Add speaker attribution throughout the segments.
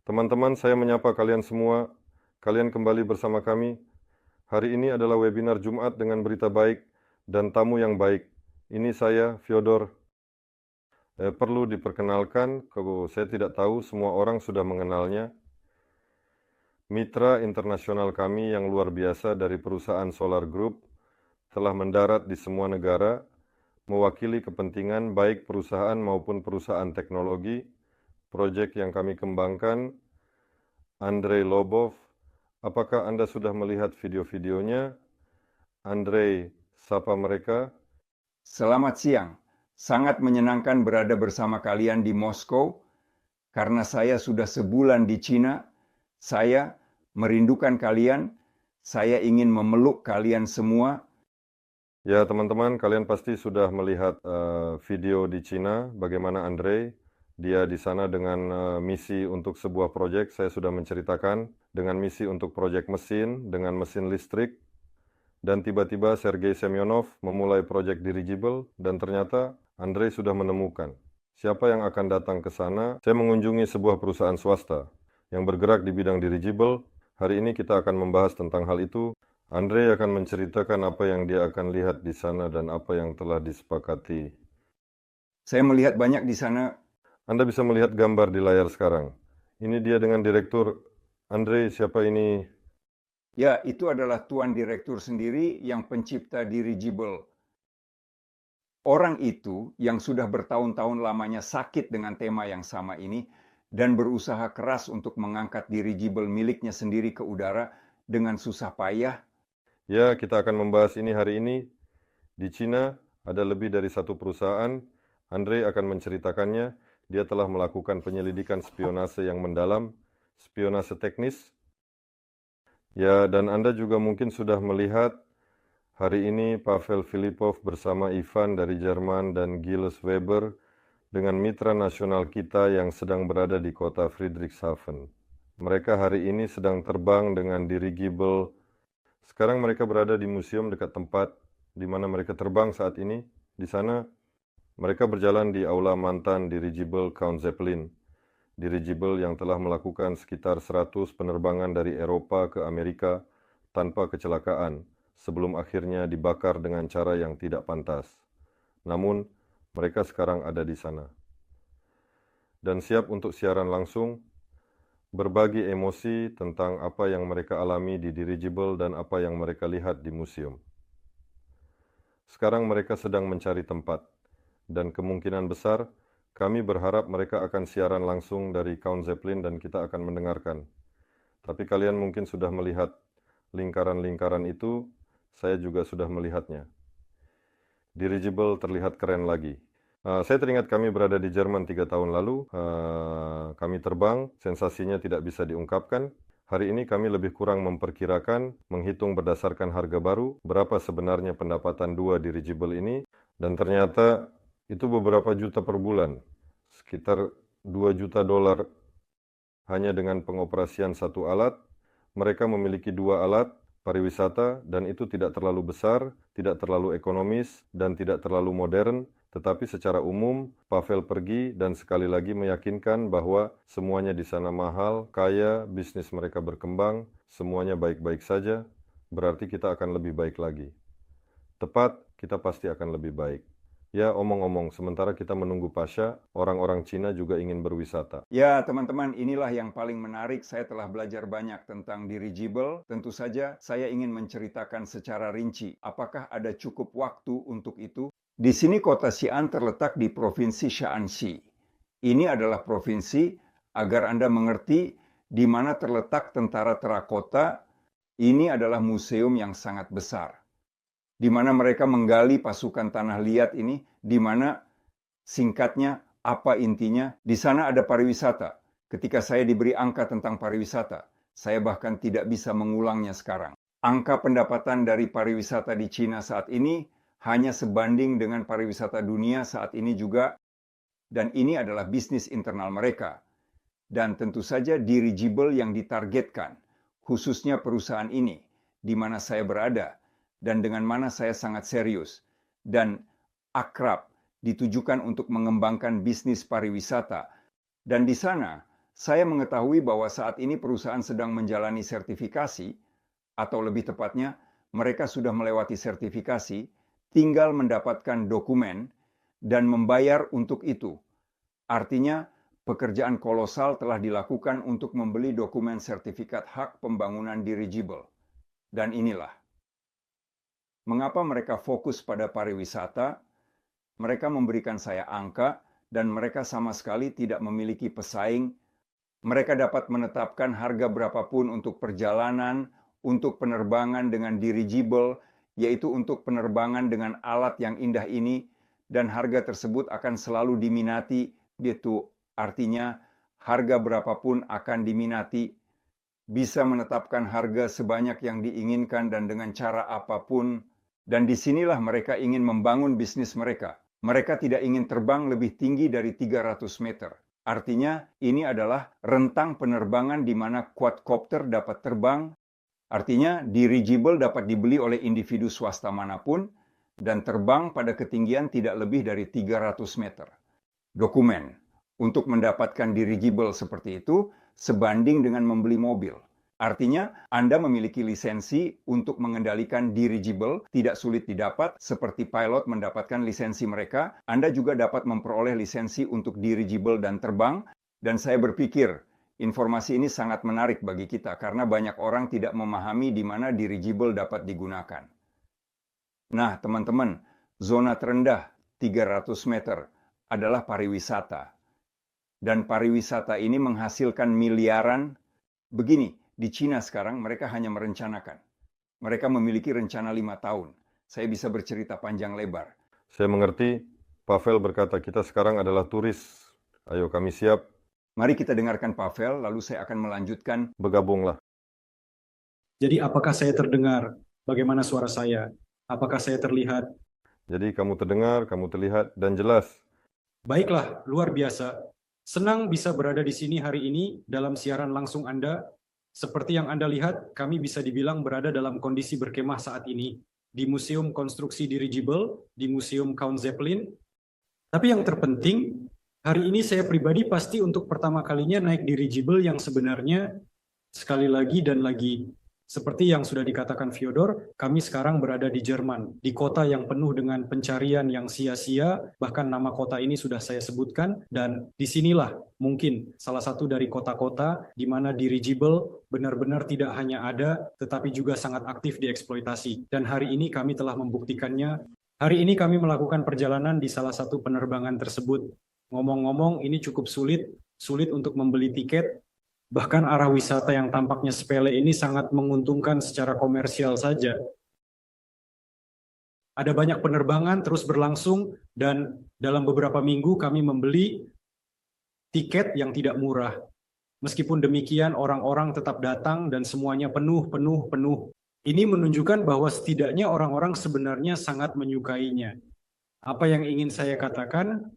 Speaker 1: Teman-teman, saya menyapa kalian semua. Kalian kembali bersama kami. Hari ini adalah webinar Jumat dengan berita baik dan tamu yang baik. Ini saya, Fyodor. Perlu diperkenalkan, kalau saya tidak tahu semua orang sudah mengenalnya. Mitra internasional kami yang luar biasa dari perusahaan Solar Group telah mendarat di semua negara, mewakili kepentingan baik perusahaan maupun perusahaan teknologi. Proyek yang kami kembangkan, Andrei Lobov. Apakah Anda sudah melihat video-videonya? Andrei, sapa mereka.
Speaker 2: Selamat siang. Sangat menyenangkan berada bersama kalian di Moskow. Karena saya sudah sebulan di Cina, saya merindukan kalian. Saya ingin memeluk kalian semua.
Speaker 1: Ya, teman-teman, kalian pasti sudah melihat video di Cina, bagaimana Andrei, dia di sana dengan misi untuk sebuah proyek. Saya sudah menceritakan dengan misi untuk proyek mesin, dengan mesin listrik. Dan tiba-tiba Sergei Semyonov memulai proyek dirigible dan ternyata Andrei sudah menemukan siapa yang akan datang ke sana. Saya mengunjungi sebuah perusahaan swasta yang bergerak di bidang dirigible. Hari ini kita akan membahas tentang hal itu. Andrei akan menceritakan apa yang dia akan lihat di sana dan apa yang telah disepakati.
Speaker 2: Saya melihat banyak di sana.
Speaker 1: Anda bisa melihat gambar di layar sekarang. Ini dia dengan direktur. Andrei, siapa ini?
Speaker 2: Ya, itu adalah Tuan Direktur sendiri yang pencipta dirigible. Orang itu yang sudah bertahun-tahun lamanya sakit dengan tema yang sama ini dan berusaha keras untuk mengangkat dirigible miliknya sendiri ke udara dengan susah payah.
Speaker 1: Ya, kita akan membahas ini hari ini. Di Cina ada lebih dari satu perusahaan. Andrei akan menceritakannya. Dia telah melakukan penyelidikan spionase yang mendalam, spionase teknis. Ya, dan Anda juga mungkin sudah melihat hari ini Pavel Filipov bersama Ivan dari Jerman dan Gilles Weber dengan mitra nasional kita yang sedang berada di kota Friedrichshafen. Mereka hari ini sedang terbang dengan dirigible. Sekarang mereka berada di museum dekat tempat di mana mereka terbang saat ini. Di sana mereka berjalan di aula mantan dirigible Count Zeppelin. Dirigible yang telah melakukan sekitar 100 penerbangan dari Eropa ke Amerika tanpa kecelakaan sebelum akhirnya dibakar dengan cara yang tidak pantas. Namun, mereka sekarang ada di sana. Dan siap untuk siaran langsung, berbagi emosi tentang apa yang mereka alami di dirigible dan apa yang mereka lihat di museum. Sekarang mereka sedang mencari tempat, dan kemungkinan besar kami berharap mereka akan siaran langsung dari Count Zeppelin dan kita akan mendengarkan. Tapi kalian mungkin sudah melihat lingkaran-lingkaran itu, saya juga sudah melihatnya. Dirigible terlihat keren lagi. Saya teringat kami berada di Jerman 3 tahun lalu. Kami terbang, sensasinya tidak bisa diungkapkan. Hari ini kami lebih kurang memperkirakan, menghitung berdasarkan harga baru, berapa sebenarnya pendapatan dua dirigible ini, dan ternyata itu beberapa juta per bulan, sekitar 2 juta dolar hanya dengan pengoperasian satu alat. Mereka memiliki dua alat pariwisata dan itu tidak terlalu besar, tidak terlalu ekonomis, dan tidak terlalu modern. Tetapi secara umum, Pavel pergi dan sekali lagi meyakinkan bahwa semuanya di sana mahal, kaya, bisnis mereka berkembang, semuanya baik-baik saja, berarti kita akan lebih baik lagi. Tepat, kita pasti akan lebih baik. Ya, omong-omong, sementara kita menunggu Pasha, orang-orang Cina juga ingin berwisata.
Speaker 2: Ya, teman-teman, inilah yang paling menarik. Saya telah belajar banyak tentang dirigible. Tentu saja, saya ingin menceritakan secara rinci. Apakah ada cukup waktu untuk itu? Di sini kota Xi'an terletak di Provinsi Shaanxi. Ini adalah provinsi, agar Anda mengerti di mana terletak tentara terakota. Ini adalah museum yang sangat besar, di mana mereka menggali pasukan tanah liat ini, di mana singkatnya apa intinya, di sana ada pariwisata. Ketika saya diberi angka tentang pariwisata, saya bahkan tidak bisa mengulangnya sekarang. Angka pendapatan dari pariwisata di Cina saat ini hanya sebanding dengan pariwisata dunia saat ini juga, dan ini adalah bisnis internal mereka. Dan tentu saja dirigible yang ditargetkan, khususnya perusahaan ini, di mana saya berada, dan dengan mana saya sangat serius dan akrab, ditujukan untuk mengembangkan bisnis pariwisata. Dan di sana Saya mengetahui bahwa saat ini perusahaan sedang menjalani sertifikasi, atau lebih tepatnya, mereka sudah melewati sertifikasi, tinggal mendapatkan dokumen dan membayar untuk itu. Artinya, pekerjaan kolosal telah dilakukan untuk membeli dokumen sertifikat hak pembangunan dirigible. Dan inilah, mengapa mereka fokus pada pariwisata, mereka memberikan saya angka, dan mereka sama sekali tidak memiliki pesaing. Mereka dapat menetapkan harga berapapun untuk perjalanan, untuk penerbangan dengan dirigible, yaitu untuk penerbangan dengan alat yang indah ini, dan harga tersebut akan selalu diminati, gitu. Artinya, harga berapapun akan diminati, bisa menetapkan harga sebanyak yang diinginkan dan dengan cara apapun, dan disinilah mereka ingin membangun bisnis mereka. Mereka tidak ingin terbang lebih tinggi dari 300 meter. Artinya, ini adalah rentang penerbangan di mana quadcopter dapat terbang. Artinya, dirigible dapat dibeli oleh individu swasta manapun dan terbang pada ketinggian tidak lebih dari 300 meter. Dokumen untuk mendapatkan dirigible seperti itu sebanding dengan membeli mobil. Artinya, Anda memiliki lisensi untuk mengendalikan dirigible, tidak sulit didapat, seperti pilot mendapatkan lisensi mereka. Anda juga dapat memperoleh lisensi untuk dirigible dan terbang, dan saya berpikir informasi ini sangat menarik bagi kita, karena banyak orang tidak memahami di mana dirigible dapat digunakan. Nah, teman-teman, zona terendah 300 meter adalah pariwisata. Dan pariwisata ini menghasilkan miliaran. Begini, di Cina sekarang mereka hanya merencanakan. Mereka memiliki rencana 5 tahun. Saya bisa bercerita panjang lebar.
Speaker 1: Saya mengerti, Pavel berkata kita sekarang adalah turis. Ayo kami siap.
Speaker 2: Mari kita dengarkan Pavel, lalu saya akan melanjutkan.
Speaker 1: Bergabunglah.
Speaker 3: Jadi apakah saya terdengar? Bagaimana suara saya? Apakah saya terlihat?
Speaker 1: Jadi kamu terdengar, kamu terlihat, dan jelas.
Speaker 3: Baiklah, luar biasa. Senang bisa berada di sini hari ini dalam siaran langsung Anda. Seperti yang Anda lihat, kami bisa dibilang berada dalam kondisi berkemah saat ini di Museum Konstruksi Dirigible, di Museum Count Zeppelin. Tapi yang terpenting, hari ini saya pribadi pasti untuk pertama kalinya naik dirigible yang sebenarnya sekali lagi dan lagi. Seperti yang sudah dikatakan Fyodor, kami sekarang berada di Jerman, di kota yang penuh dengan pencarian yang sia-sia, bahkan nama kota ini sudah saya sebutkan, dan disinilah mungkin salah satu dari kota-kota di mana dirigible benar-benar tidak hanya ada, tetapi juga sangat aktif dieksploitasi. Dan hari ini kami telah membuktikannya. Hari ini kami melakukan perjalanan di salah satu penerbangan tersebut. Ngomong-ngomong, ini cukup sulit untuk membeli tiket. Bahkan arah wisata yang tampaknya sepele ini sangat menguntungkan secara komersial saja. Ada banyak penerbangan terus berlangsung dan dalam beberapa minggu kami membeli tiket yang tidak murah. Meskipun demikian orang-orang tetap datang dan semuanya penuh. Ini menunjukkan bahwa setidaknya orang-orang sebenarnya sangat menyukainya. Apa yang ingin saya katakan?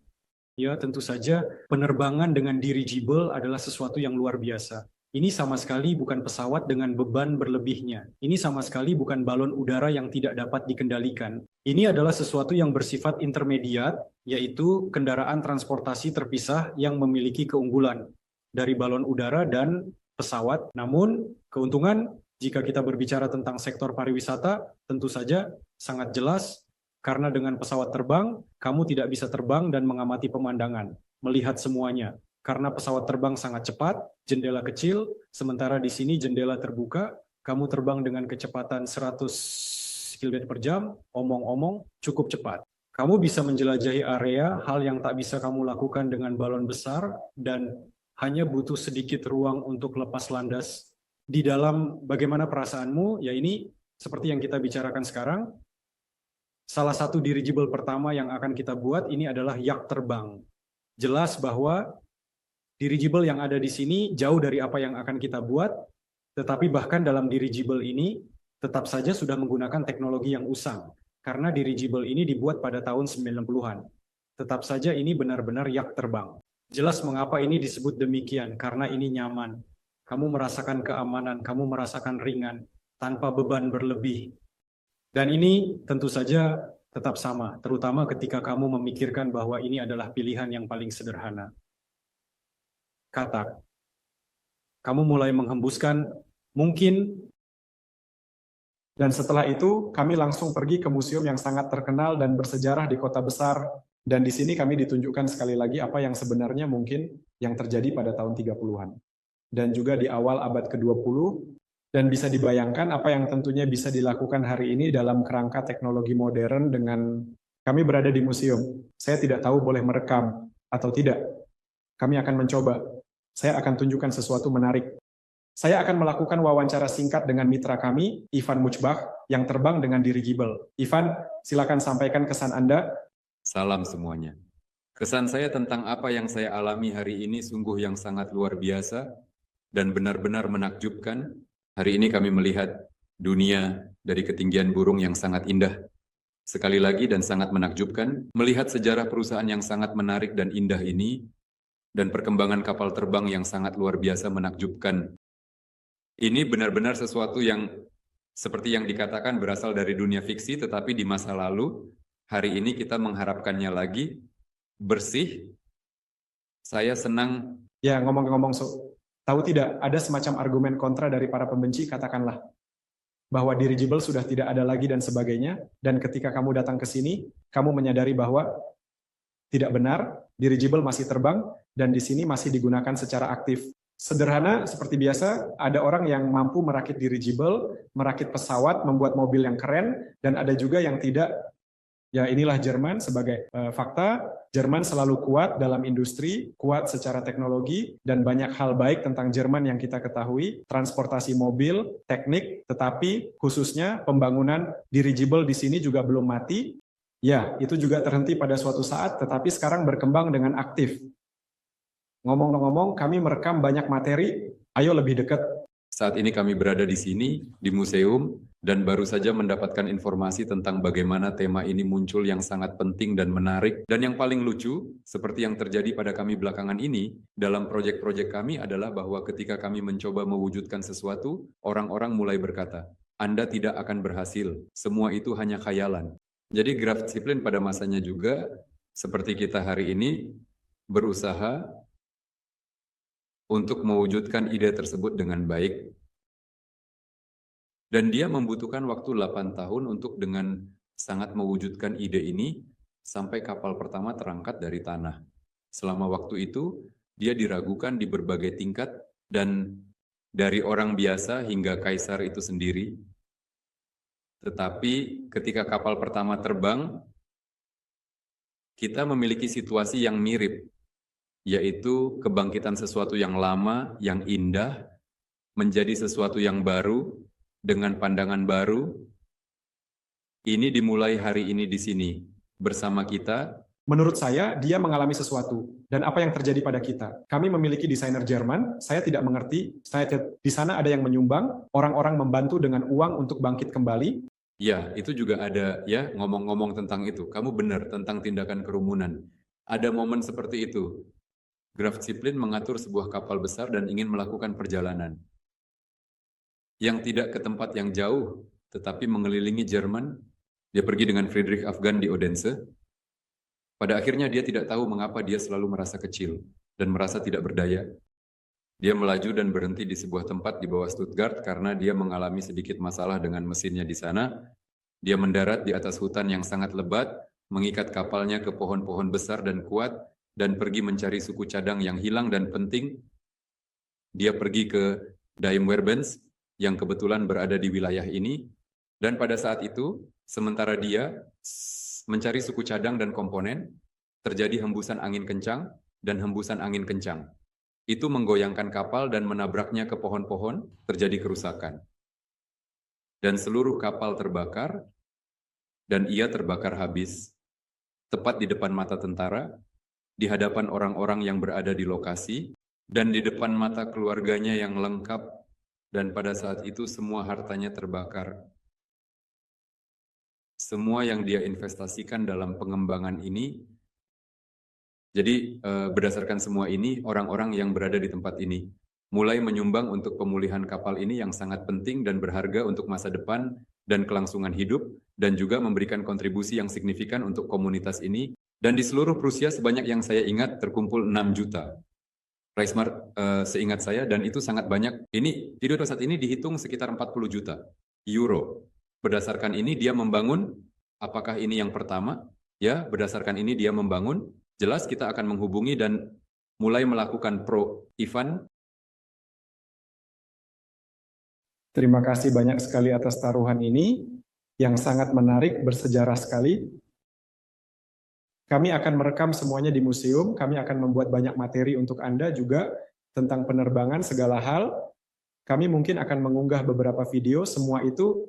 Speaker 3: Ya, tentu saja penerbangan dengan dirigible adalah sesuatu yang luar biasa. Ini sama sekali bukan pesawat dengan beban berlebihnya. Ini sama sekali bukan balon udara yang tidak dapat dikendalikan. Ini adalah sesuatu yang bersifat intermediat, yaitu kendaraan transportasi terpisah yang memiliki keunggulan dari balon udara dan pesawat. Namun, keuntungan jika kita berbicara tentang sektor pariwisata, tentu saja sangat jelas. Karena dengan pesawat terbang, kamu tidak bisa terbang dan mengamati pemandangan, melihat semuanya. Karena pesawat terbang sangat cepat, jendela kecil, sementara di sini jendela terbuka, kamu terbang dengan kecepatan 100 km per jam, omong-omong, cukup cepat. Kamu bisa menjelajahi area, hal yang tak bisa kamu lakukan dengan balon besar, dan hanya butuh sedikit ruang untuk lepas landas. Di dalam bagaimana perasaanmu, ya ini seperti yang kita bicarakan sekarang, salah satu dirigible pertama yang akan kita buat ini adalah yak terbang. Jelas bahwa dirigible yang ada di sini jauh dari apa yang akan kita buat, tetapi bahkan dalam dirigible ini tetap saja sudah menggunakan teknologi yang usang. Karena dirigible ini dibuat pada tahun 90-an. Tetap saja ini benar-benar yak terbang. Jelas mengapa ini disebut demikian, karena ini nyaman. Kamu merasakan keamanan, kamu merasakan ringan, tanpa beban berlebih. Dan ini tentu saja tetap sama, terutama ketika kamu memikirkan bahwa ini adalah pilihan yang paling sederhana. Katak. kamu mulai menghembuskan mungkin. Dan setelah itu kami langsung pergi ke museum yang sangat terkenal dan bersejarah di kota besar. Dan di sini kami ditunjukkan sekali lagi apa yang sebenarnya mungkin yang terjadi pada tahun 30-an. Dan juga di awal abad ke-20. Dan bisa dibayangkan apa yang tentunya bisa dilakukan hari ini dalam kerangka teknologi modern dengan kami berada di museum. Saya tidak tahu boleh merekam atau tidak. Kami akan mencoba. Saya akan tunjukkan sesuatu menarik. Saya akan melakukan wawancara singkat dengan mitra kami, Ivan Muchbach, yang terbang dengan dirigible. Ivan, silakan sampaikan kesan Anda.
Speaker 4: Salam semuanya. Kesan saya tentang apa yang saya alami hari ini sungguh yang sangat luar biasa dan benar-benar menakjubkan. Hari ini kami melihat dunia dari ketinggian burung yang sangat indah. Sekali lagi dan sangat menakjubkan, melihat sejarah perusahaan yang sangat menarik dan indah ini, dan perkembangan kapal terbang yang sangat luar biasa menakjubkan. Ini benar-benar sesuatu yang seperti yang dikatakan berasal dari dunia fiksi, tetapi di masa lalu, hari ini kita mengharapkannya lagi, bersih. Saya senang.
Speaker 3: Ya, ngomong-ngomong, tahu tidak, ada semacam argumen kontra dari para pembenci, katakanlah, bahwa dirigible sudah tidak ada lagi dan sebagainya, dan ketika kamu datang ke sini, kamu menyadari bahwa tidak benar, dirigible masih terbang, dan di sini masih digunakan secara aktif. Sederhana, seperti biasa, ada orang yang mampu merakit dirigible, merakit pesawat, membuat mobil yang keren, dan ada juga yang tidak. Ya, inilah Jerman sebagai fakta. Jerman selalu kuat dalam industri, kuat secara teknologi, dan banyak hal baik tentang Jerman yang kita ketahui, transportasi mobil, teknik, tetapi khususnya pembangunan dirigible di sini juga belum mati. Ya, itu juga terhenti pada suatu saat, tetapi sekarang berkembang dengan aktif. Ngomong-ngomong, kami merekam banyak materi, ayo lebih dekat.
Speaker 4: Saat ini kami berada di sini, di museum, dan baru saja mendapatkan informasi tentang bagaimana tema ini muncul yang sangat penting dan menarik. Dan yang paling lucu, seperti yang terjadi pada kami belakangan ini, dalam proyek-proyek kami adalah bahwa ketika kami mencoba mewujudkan sesuatu, orang-orang mulai berkata, Anda tidak akan berhasil, semua itu hanya khayalan. Jadi Graf Zeppelin pada masanya juga, seperti kita hari ini, berusaha untuk mewujudkan ide tersebut dengan baik. Dan dia membutuhkan waktu 8 tahun untuk dengan sangat mewujudkan ide ini sampai kapal pertama terangkat dari tanah. Selama waktu itu, dia diragukan di berbagai tingkat dan dari orang biasa hingga kaisar itu sendiri. Tetapi ketika kapal pertama terbang, kita memiliki situasi yang mirip, yaitu kebangkitan sesuatu yang lama, yang indah, menjadi sesuatu yang baru, dengan pandangan baru. Ini dimulai hari ini di sini, bersama kita.
Speaker 3: Menurut saya, dia mengalami sesuatu. Dan apa yang terjadi pada kita? Kami memiliki desainer Jerman, saya tidak mengerti, di sana ada yang menyumbang, orang-orang membantu dengan uang untuk bangkit kembali.
Speaker 4: Ya, itu juga ada, ya, ngomong-ngomong tentang itu. Kamu benar, tentang tindakan kerumunan. Ada momen seperti itu. Graf Zeppelin mengatur sebuah kapal besar dan ingin melakukan perjalanan yang tidak ke tempat yang jauh, tetapi mengelilingi Jerman. Dia pergi dengan Friedrich Afghan di Odense. Pada akhirnya dia tidak tahu mengapa dia selalu merasa kecil dan merasa tidak berdaya. Dia melaju dan berhenti di sebuah tempat di bawah Stuttgart karena dia mengalami sedikit masalah dengan mesinnya di sana. Dia mendarat di atas hutan yang sangat lebat, mengikat kapalnya ke pohon-pohon besar dan kuat, dan pergi mencari suku cadang yang hilang dan penting. Dia pergi ke Daimwerbens, yang kebetulan berada di wilayah ini, dan pada saat itu, sementara dia mencari suku cadang dan komponen, terjadi hembusan angin kencang dan hembusan angin kencang. Itu menggoyangkan kapal dan menabraknya ke pohon-pohon, terjadi kerusakan. Dan seluruh kapal terbakar, dan ia terbakar habis, tepat di depan mata tentara, di hadapan orang-orang yang berada di lokasi, dan di depan mata keluarganya yang lengkap, dan pada saat itu semua hartanya terbakar. Semua yang dia investasikan dalam pengembangan ini, jadi berdasarkan semua ini, orang-orang yang berada di tempat ini mulai menyumbang untuk pemulihan kapal ini yang sangat penting dan berharga untuk masa depan dan kelangsungan hidup, dan juga memberikan kontribusi yang signifikan untuk komunitas ini. Dan di seluruh Prusia sebanyak yang saya ingat terkumpul 6 juta. Raismar, seingat saya, dan itu sangat banyak. Ini video saat ini dihitung sekitar 40 juta euro. Berdasarkan ini dia membangun, apakah ini yang pertama? Ya, berdasarkan ini dia membangun. Jelas kita akan menghubungi dan mulai melakukan pro Ivan.
Speaker 5: Terima kasih banyak sekali atas taruhan ini yang sangat menarik, bersejarah sekali. Kami akan merekam semuanya di museum, kami akan membuat banyak materi untuk Anda juga tentang penerbangan segala hal. Kami mungkin akan mengunggah beberapa video, semua itu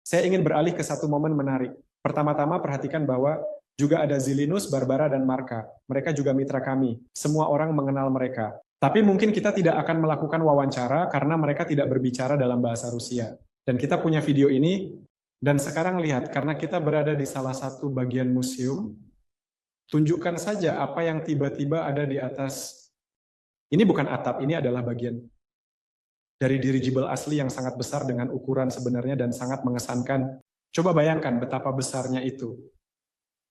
Speaker 5: saya ingin beralih ke satu momen menarik. Pertama-tama perhatikan bahwa juga ada Zilinus, Barbara, dan Marka. Mereka juga mitra kami, semua orang mengenal mereka. Tapi mungkin kita tidak akan melakukan wawancara karena mereka tidak berbicara dalam bahasa Rusia. Dan kita punya video ini, dan sekarang lihat, karena kita berada di salah satu bagian museum, tunjukkan saja apa yang tiba-tiba ada di atas. Ini bukan atap, ini adalah bagian dari dirigible asli yang sangat besar dengan ukuran sebenarnya dan sangat mengesankan. Coba bayangkan betapa besarnya itu.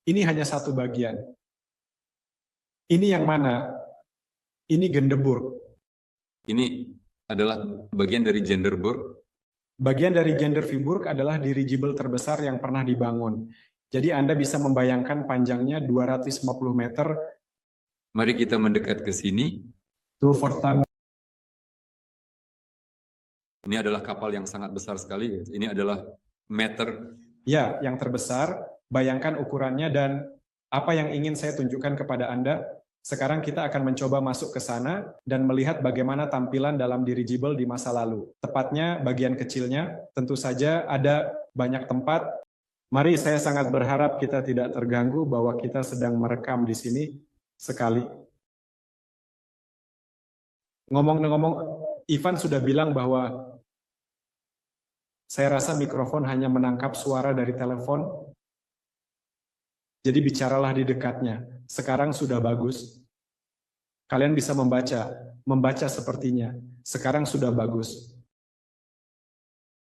Speaker 5: Ini hanya satu bagian. Ini yang mana? Ini Genderburg.
Speaker 4: Ini adalah bagian dari Genderburg.
Speaker 5: Bagian dari Genderviburg adalah dirigible terbesar yang pernah dibangun. Jadi Anda bisa membayangkan panjangnya 250 meter.
Speaker 4: Mari kita mendekat ke sini. Ini adalah kapal yang sangat besar sekali. Ini adalah meter.
Speaker 5: Ya, yang terbesar. Bayangkan ukurannya dan apa yang ingin saya tunjukkan kepada Anda. Sekarang kita akan mencoba masuk ke sana dan melihat bagaimana tampilan dalam dirigible di masa lalu. Tepatnya bagian kecilnya, tentu saja ada banyak tempat. Mari, saya sangat berharap kita tidak terganggu bahwa kita sedang merekam di sini sekali. Ngomong-ngomong, Ivan sudah bilang bahwa saya rasa mikrofon hanya menangkap suara dari telepon. Jadi bicaralah di dekatnya. Sekarang sudah bagus. Kalian bisa membaca sepertinya. Sekarang sudah bagus.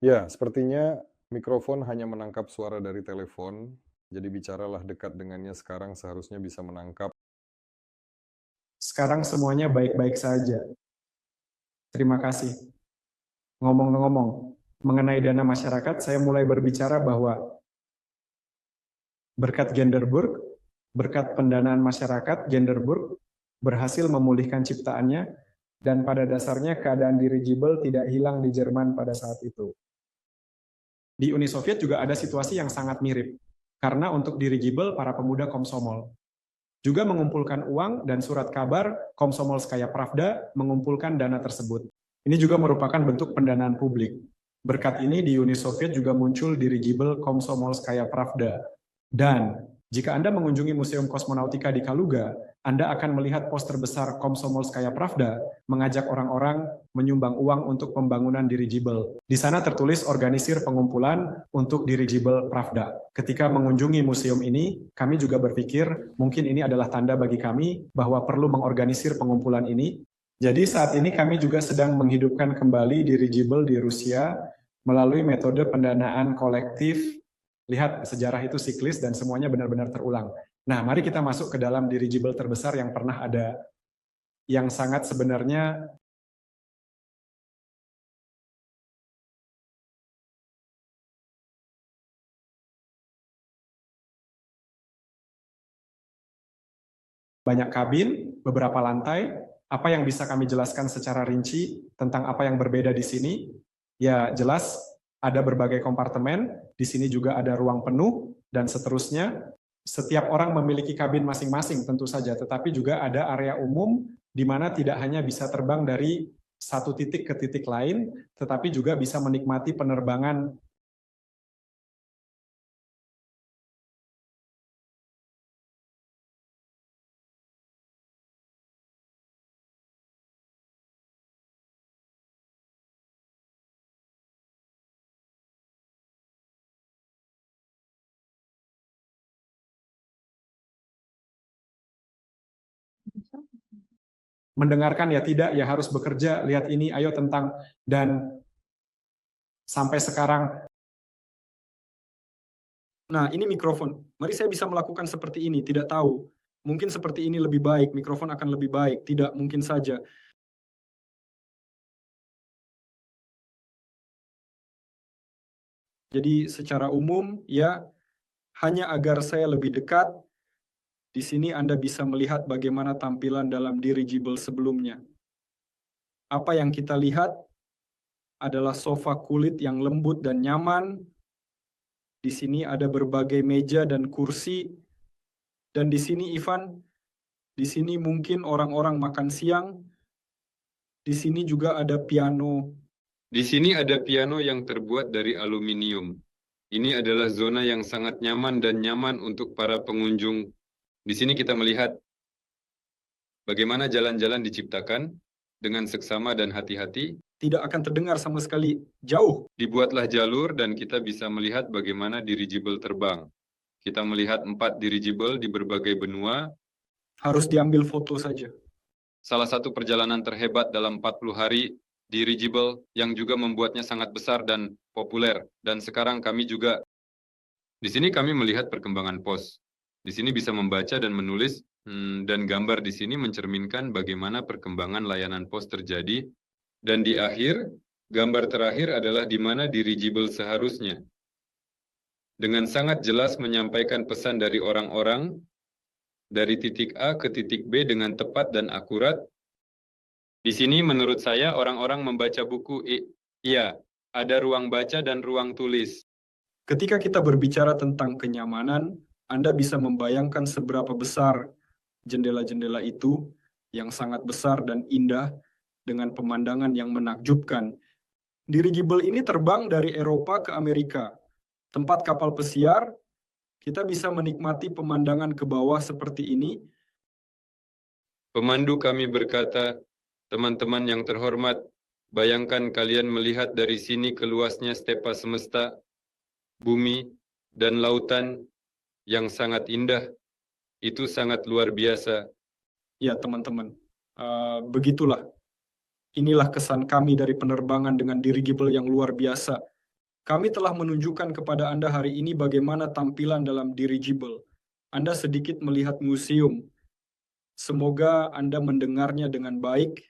Speaker 1: Ya, sepertinya mikrofon hanya menangkap suara dari telepon, jadi bicaralah dekat dengannya sekarang seharusnya bisa menangkap.
Speaker 5: Sekarang semuanya baik-baik saja. Terima kasih. Ngomong-ngomong, mengenai dana masyarakat, saya mulai berbicara bahwa berkat Genderburg, berkat pendanaan masyarakat, Genderburg berhasil memulihkan ciptaannya, dan pada dasarnya keadaan dirigible tidak hilang di Jerman pada saat itu. Di Uni Soviet juga ada situasi yang sangat mirip, karena untuk dirigible para pemuda Komsomol juga mengumpulkan uang dan surat kabar Komsomolskaya Pravda mengumpulkan dana tersebut. Ini juga merupakan bentuk pendanaan publik. Berkat ini di Uni Soviet juga muncul dirigible Komsomolskaya Pravda. Dan jika Anda mengunjungi Museum Kosmonautika di Kaluga, Anda akan melihat poster besar Komsomolskaya Pravda mengajak orang-orang menyumbang uang untuk pembangunan dirigible. Di sana tertulis organisir pengumpulan untuk dirigible Pravda. Ketika mengunjungi museum ini, kami juga berpikir mungkin ini adalah tanda bagi kami bahwa perlu mengorganisir pengumpulan ini. Jadi saat ini kami juga sedang menghidupkan kembali dirigible di Rusia melalui metode pendanaan kolektif. Lihat, sejarah itu siklis dan semuanya benar-benar terulang. Nah, mari kita masuk ke dalam dirigible terbesar yang pernah ada, yang sangat sebenarnya banyak kabin, beberapa lantai. Apa yang bisa kami jelaskan secara rinci tentang apa yang berbeda di sini? Ya, jelas ada berbagai kompartemen, di sini juga ada ruang penuh, dan seterusnya. Setiap orang memiliki kabin masing-masing tentu saja, tetapi juga ada area umum di mana tidak hanya bisa terbang dari satu titik ke titik lain, tetapi juga bisa menikmati penerbangan. Mendengarkan ya tidak, ya harus bekerja, lihat ini, ayo tentang, dan sampai sekarang. Nah, ini mikrofon. Mari saya bisa melakukan seperti ini, tidak tahu.
Speaker 3: mungkin seperti ini lebih baik, mikrofon akan lebih baik. Tidak, mungkin saja. Jadi secara umum, ya, hanya agar saya lebih dekat, di sini Anda bisa melihat bagaimana tampilan dalam dirigible sebelumnya. Apa yang kita lihat adalah sofa kulit yang lembut dan nyaman. Di sini ada berbagai meja dan kursi. Dan di sini Ivan, di sini mungkin orang-orang makan siang. Di sini juga ada piano.
Speaker 4: Di sini ada piano yang terbuat dari aluminium. Ini adalah zona yang sangat nyaman dan nyaman untuk para pengunjung. Di sini kita melihat bagaimana jalan-jalan diciptakan dengan seksama dan hati-hati.
Speaker 3: Tidak akan terdengar sama sekali jauh.
Speaker 4: Dibuatlah jalur dan kita bisa melihat bagaimana dirigible terbang. Kita melihat 4 dirigible di berbagai benua.
Speaker 3: Harus diambil foto saja.
Speaker 4: Salah satu perjalanan terhebat dalam 40 hari dirigible yang juga membuatnya sangat besar dan populer. Dan sekarang kami juga, di sini kami melihat perkembangan pos. Di sini bisa membaca dan menulis, dan gambar di sini mencerminkan bagaimana perkembangan layanan pos terjadi. Dan di akhir, gambar terakhir adalah di mana dirigible seharusnya. Dengan sangat jelas menyampaikan pesan dari orang-orang, dari titik A ke titik B dengan tepat dan akurat. Di sini menurut saya orang-orang membaca buku, iya, ada ruang baca dan ruang tulis.
Speaker 3: Ketika kita berbicara tentang kenyamanan, Anda bisa membayangkan seberapa besar jendela-jendela itu yang sangat besar dan indah dengan pemandangan yang menakjubkan. Dirigible ini terbang dari Eropa ke Amerika. Tempat kapal pesiar, kita bisa menikmati pemandangan ke bawah seperti ini.
Speaker 4: Pemandu kami berkata, teman-teman yang terhormat, bayangkan kalian melihat dari sini ke luasnya stepa semesta, bumi, dan lautan yang sangat indah. Itu sangat luar biasa.
Speaker 3: Ya teman-teman, begitulah. Inilah kesan kami dari penerbangan dengan dirigible yang luar biasa. Kami telah menunjukkan kepada Anda hari ini bagaimana tampilan dalam dirigible. Anda sedikit melihat museum. Semoga Anda mendengarnya dengan baik.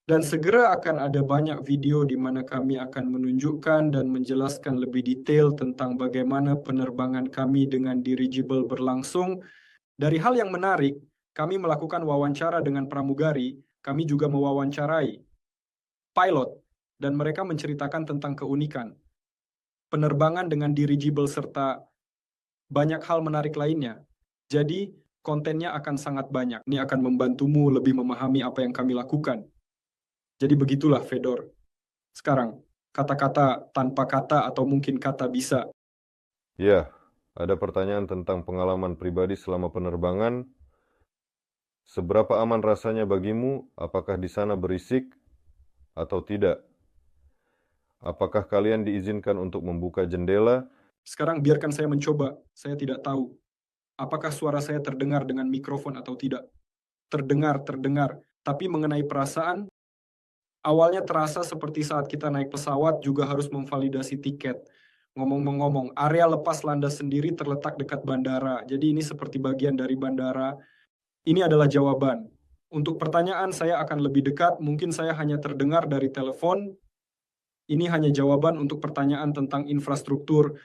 Speaker 3: Dan segera akan ada banyak video di mana kami akan menunjukkan dan menjelaskan lebih detail tentang bagaimana penerbangan kami dengan dirigible berlangsung. Dari hal yang menarik, kami melakukan wawancara dengan pramugari, kami juga mewawancarai pilot, dan mereka menceritakan tentang keunikan penerbangan dengan dirigible serta banyak hal menarik lainnya. Jadi, kontennya akan sangat banyak. Ini akan membantumu lebih memahami apa yang kami lakukan. Jadi begitulah, Fedor. Sekarang, kata-kata tanpa kata atau mungkin kata bisa.
Speaker 1: Ya, ada pertanyaan tentang pengalaman pribadi selama penerbangan. Seberapa aman rasanya bagimu? Apakah di sana berisik atau tidak? Apakah kalian diizinkan untuk membuka jendela?
Speaker 3: Sekarang biarkan saya mencoba. Saya tidak tahu apakah suara saya terdengar dengan mikrofon atau tidak. Terdengar. Tapi mengenai perasaan, awalnya terasa seperti saat kita naik pesawat juga harus memvalidasi tiket. Ngomong-ngomong, area lepas landas sendiri terletak dekat bandara. Jadi ini seperti bagian dari bandara. Ini adalah jawaban. Untuk pertanyaan saya akan lebih dekat, mungkin saya hanya terdengar dari telepon. Ini hanya jawaban untuk pertanyaan tentang infrastruktur.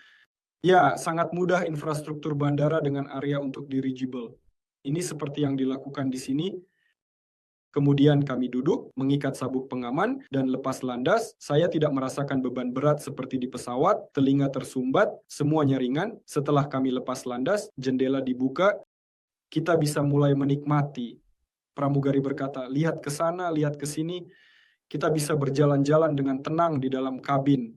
Speaker 3: Ya, sangat mudah infrastruktur bandara dengan area untuk dirigible. Ini seperti yang dilakukan di sini. Kemudian kami duduk, mengikat sabuk pengaman, dan lepas landas. Saya tidak merasakan beban berat seperti di pesawat, telinga tersumbat, semuanya ringan. Setelah kami lepas landas, jendela dibuka, kita bisa mulai menikmati. Pramugari berkata, lihat ke sana, lihat ke sini. Kita bisa berjalan-jalan dengan tenang di dalam kabin.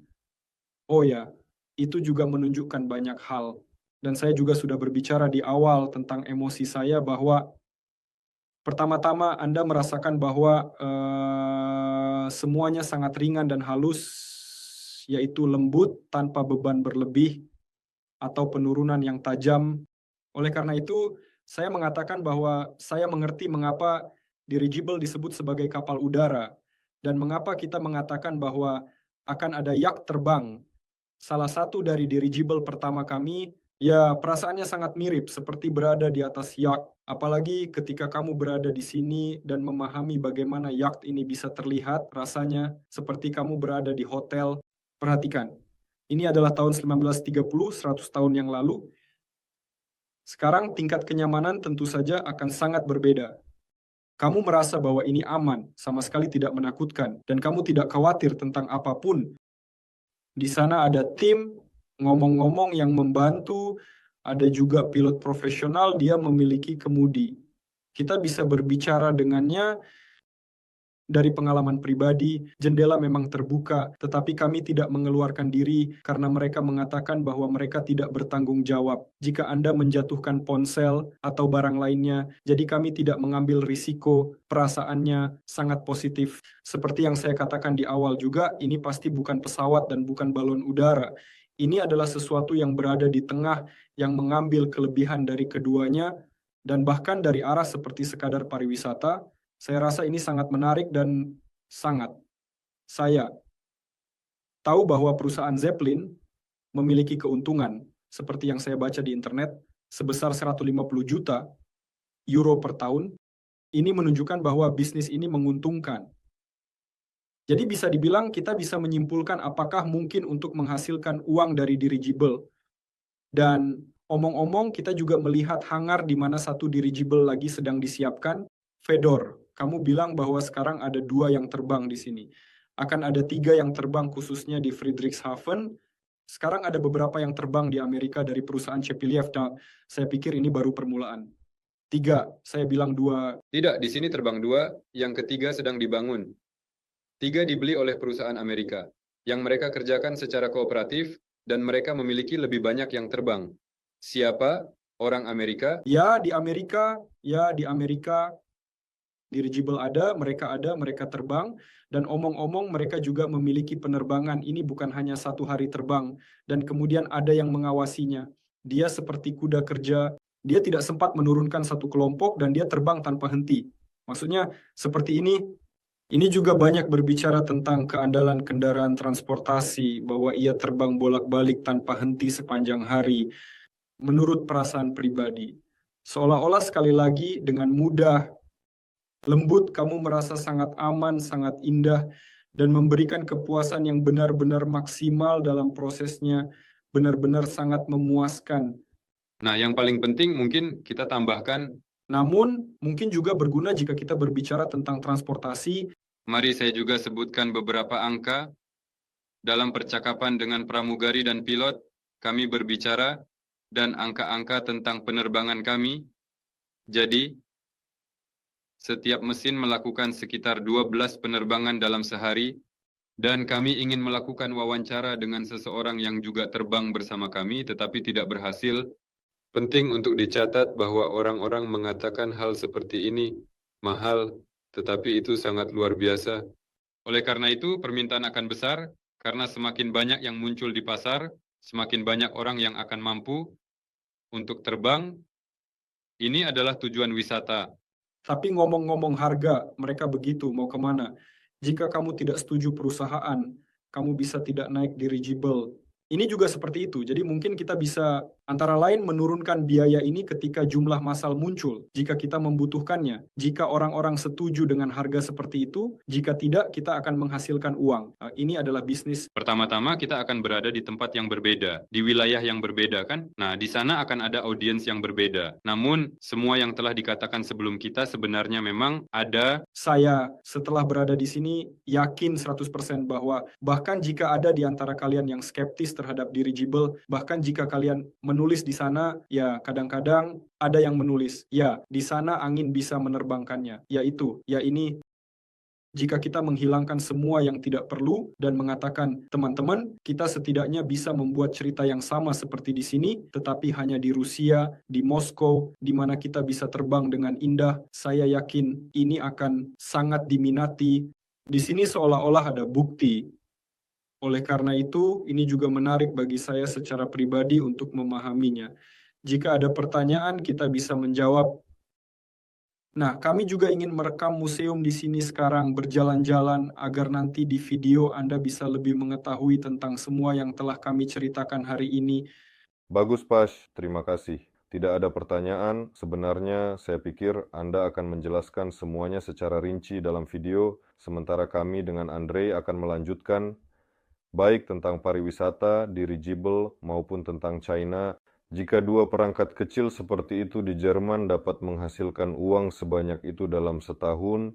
Speaker 3: Oh ya, itu juga menunjukkan banyak hal. Dan saya juga sudah berbicara di awal tentang emosi saya bahwa pertama-tama Anda merasakan bahwa semuanya sangat ringan dan halus, yaitu lembut tanpa beban berlebih atau penurunan yang tajam. Oleh karena itu, saya mengatakan bahwa saya mengerti mengapa dirigible disebut sebagai kapal udara dan mengapa kita mengatakan bahwa akan ada yak terbang. Salah satu dari dirigible pertama kami Ya, perasaannya sangat mirip, seperti berada di atas yacht. Apalagi ketika kamu berada di sini dan memahami bagaimana yacht ini bisa terlihat, rasanya seperti kamu berada di hotel. Perhatikan, ini adalah tahun 1930, 100 tahun yang lalu. Sekarang tingkat kenyamanan tentu saja akan sangat berbeda. Kamu merasa bahwa ini aman, sama sekali tidak menakutkan, dan kamu tidak khawatir tentang apapun. Di sana ada tim ngomong-ngomong yang membantu, ada juga pilot profesional, dia memiliki kemudi. Kita bisa berbicara dengannya dari pengalaman pribadi, jendela memang terbuka, tetapi kami tidak mengeluarkan diri karena mereka mengatakan bahwa mereka tidak bertanggung jawab jika Anda menjatuhkan ponsel atau barang lainnya. Jadi kami tidak mengambil risiko, perasaannya sangat positif. Seperti yang saya katakan di awal juga, ini pasti bukan pesawat dan bukan balon udara. Ini adalah sesuatu yang berada di tengah, yang mengambil kelebihan dari keduanya, dan bahkan dari arah seperti sekadar pariwisata. Saya rasa ini sangat menarik dan sangat. Saya tahu bahwa perusahaan Zeppelin memiliki keuntungan, seperti yang saya baca di internet, sebesar 150 juta euro per tahun. Ini menunjukkan bahwa bisnis ini menguntungkan. Jadi bisa dibilang kita bisa menyimpulkan apakah mungkin untuk menghasilkan uang dari dirigible. Dan omong-omong kita juga melihat hangar di mana satu dirigible lagi sedang disiapkan. Fedor, kamu bilang bahwa sekarang ada 2 yang terbang di sini. Akan ada 3 yang terbang khususnya di Friedrichshafen. Sekarang ada beberapa yang terbang di Amerika dari perusahaan Chepiliev. Nah, saya pikir ini baru permulaan. 3, saya bilang 2.
Speaker 4: Tidak, di sini terbang 2, yang ketiga sedang dibangun. 3 dibeli oleh perusahaan Amerika, yang mereka kerjakan secara kooperatif, dan mereka memiliki lebih banyak yang terbang. Siapa? Orang Amerika?
Speaker 3: Ya, di Amerika, dirigible ada, mereka terbang, dan omong-omong mereka juga memiliki penerbangan. Ini bukan hanya 1 hari terbang, dan kemudian ada yang mengawasinya. Dia seperti kuda kerja, dia tidak sempat menurunkan satu kelompok, dan dia terbang tanpa henti. Maksudnya seperti ini. Ini juga banyak berbicara tentang keandalan kendaraan transportasi, bahwa ia terbang bolak-balik tanpa henti sepanjang hari, menurut perasaan pribadi. Seolah-olah sekali lagi dengan mudah, lembut, kamu merasa sangat aman, sangat indah, dan memberikan kepuasan yang benar-benar maksimal dalam prosesnya, benar-benar sangat memuaskan.
Speaker 4: Nah, yang paling penting mungkin kita tambahkan,
Speaker 3: Namun, mungkin juga berguna jika kita berbicara tentang transportasi.
Speaker 4: mari saya juga sebutkan beberapa angka. Dalam percakapan dengan pramugari dan pilot, kami berbicara dan angka-angka tentang penerbangan kami. Jadi, setiap mesin melakukan sekitar 12 penerbangan dalam sehari, dan kami ingin melakukan wawancara dengan seseorang yang juga terbang bersama kami, tetapi tidak berhasil. Penting untuk dicatat bahwa orang-orang mengatakan hal seperti ini mahal, tetapi itu sangat luar biasa. Oleh karena itu, permintaan akan besar, karena semakin banyak yang muncul di pasar, semakin banyak orang yang akan mampu untuk terbang. Ini adalah tujuan wisata.
Speaker 3: Tapi ngomong-ngomong harga, mereka begitu, mau kemana? Jika kamu tidak setuju perusahaan, kamu bisa tidak naik dirigible. Ini juga seperti itu, jadi mungkin kita bisa antara lain menurunkan biaya ini ketika jumlah massal muncul, jika kita membutuhkannya. Jika orang-orang setuju dengan harga seperti itu, jika tidak, kita akan menghasilkan uang. Ini adalah bisnis.
Speaker 4: Pertama-tama kita akan berada di tempat yang berbeda, di wilayah yang berbeda kan? Nah, di sana akan ada audiens yang berbeda. Namun, semua yang telah dikatakan sebelum kita sebenarnya memang ada.
Speaker 3: Saya setelah berada di sini yakin 100% bahwa bahkan jika ada di antara kalian yang skeptis terhadap dirigible, bahkan jika kalian menulis di sana, ya kadang-kadang ada yang menulis, ya di sana angin bisa menerbangkannya, yaitu, ya ini. Jika kita menghilangkan semua yang tidak perlu dan mengatakan, teman-teman, kita setidaknya bisa membuat cerita yang sama seperti di sini, tetapi hanya di Rusia, di Moskow, di mana kita bisa terbang dengan indah, saya yakin ini akan sangat diminati. Di sini seolah-olah ada bukti. Oleh karena itu, ini juga menarik bagi saya secara pribadi untuk memahaminya. Jika ada pertanyaan, kita bisa menjawab. Nah, kami juga ingin merekam museum di sini sekarang, berjalan-jalan, agar nanti di video Anda bisa lebih mengetahui tentang semua yang telah kami ceritakan hari ini.
Speaker 1: Bagus, Pas. Terima kasih. Tidak ada pertanyaan. Sebenarnya saya pikir Anda akan menjelaskan semuanya secara rinci dalam video, sementara kami dengan Andre akan melanjutkan baik tentang pariwisata, dirigible, maupun tentang China. Jika dua perangkat kecil seperti itu di Jerman dapat menghasilkan uang sebanyak itu dalam setahun,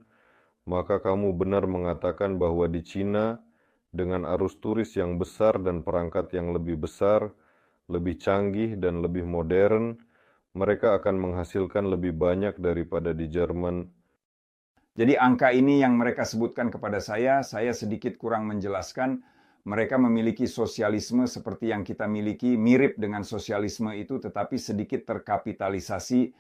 Speaker 1: maka kamu benar mengatakan bahwa di Cina, dengan arus turis yang besar dan perangkat yang lebih besar, lebih canggih dan lebih modern, mereka akan menghasilkan lebih banyak daripada di Jerman.
Speaker 2: Jadi angka ini yang mereka sebutkan kepada saya sedikit kurang menjelaskan. Mereka memiliki sosialisme seperti yang kita miliki, mirip dengan sosialisme itu, tetapi sedikit terkapitalisasi.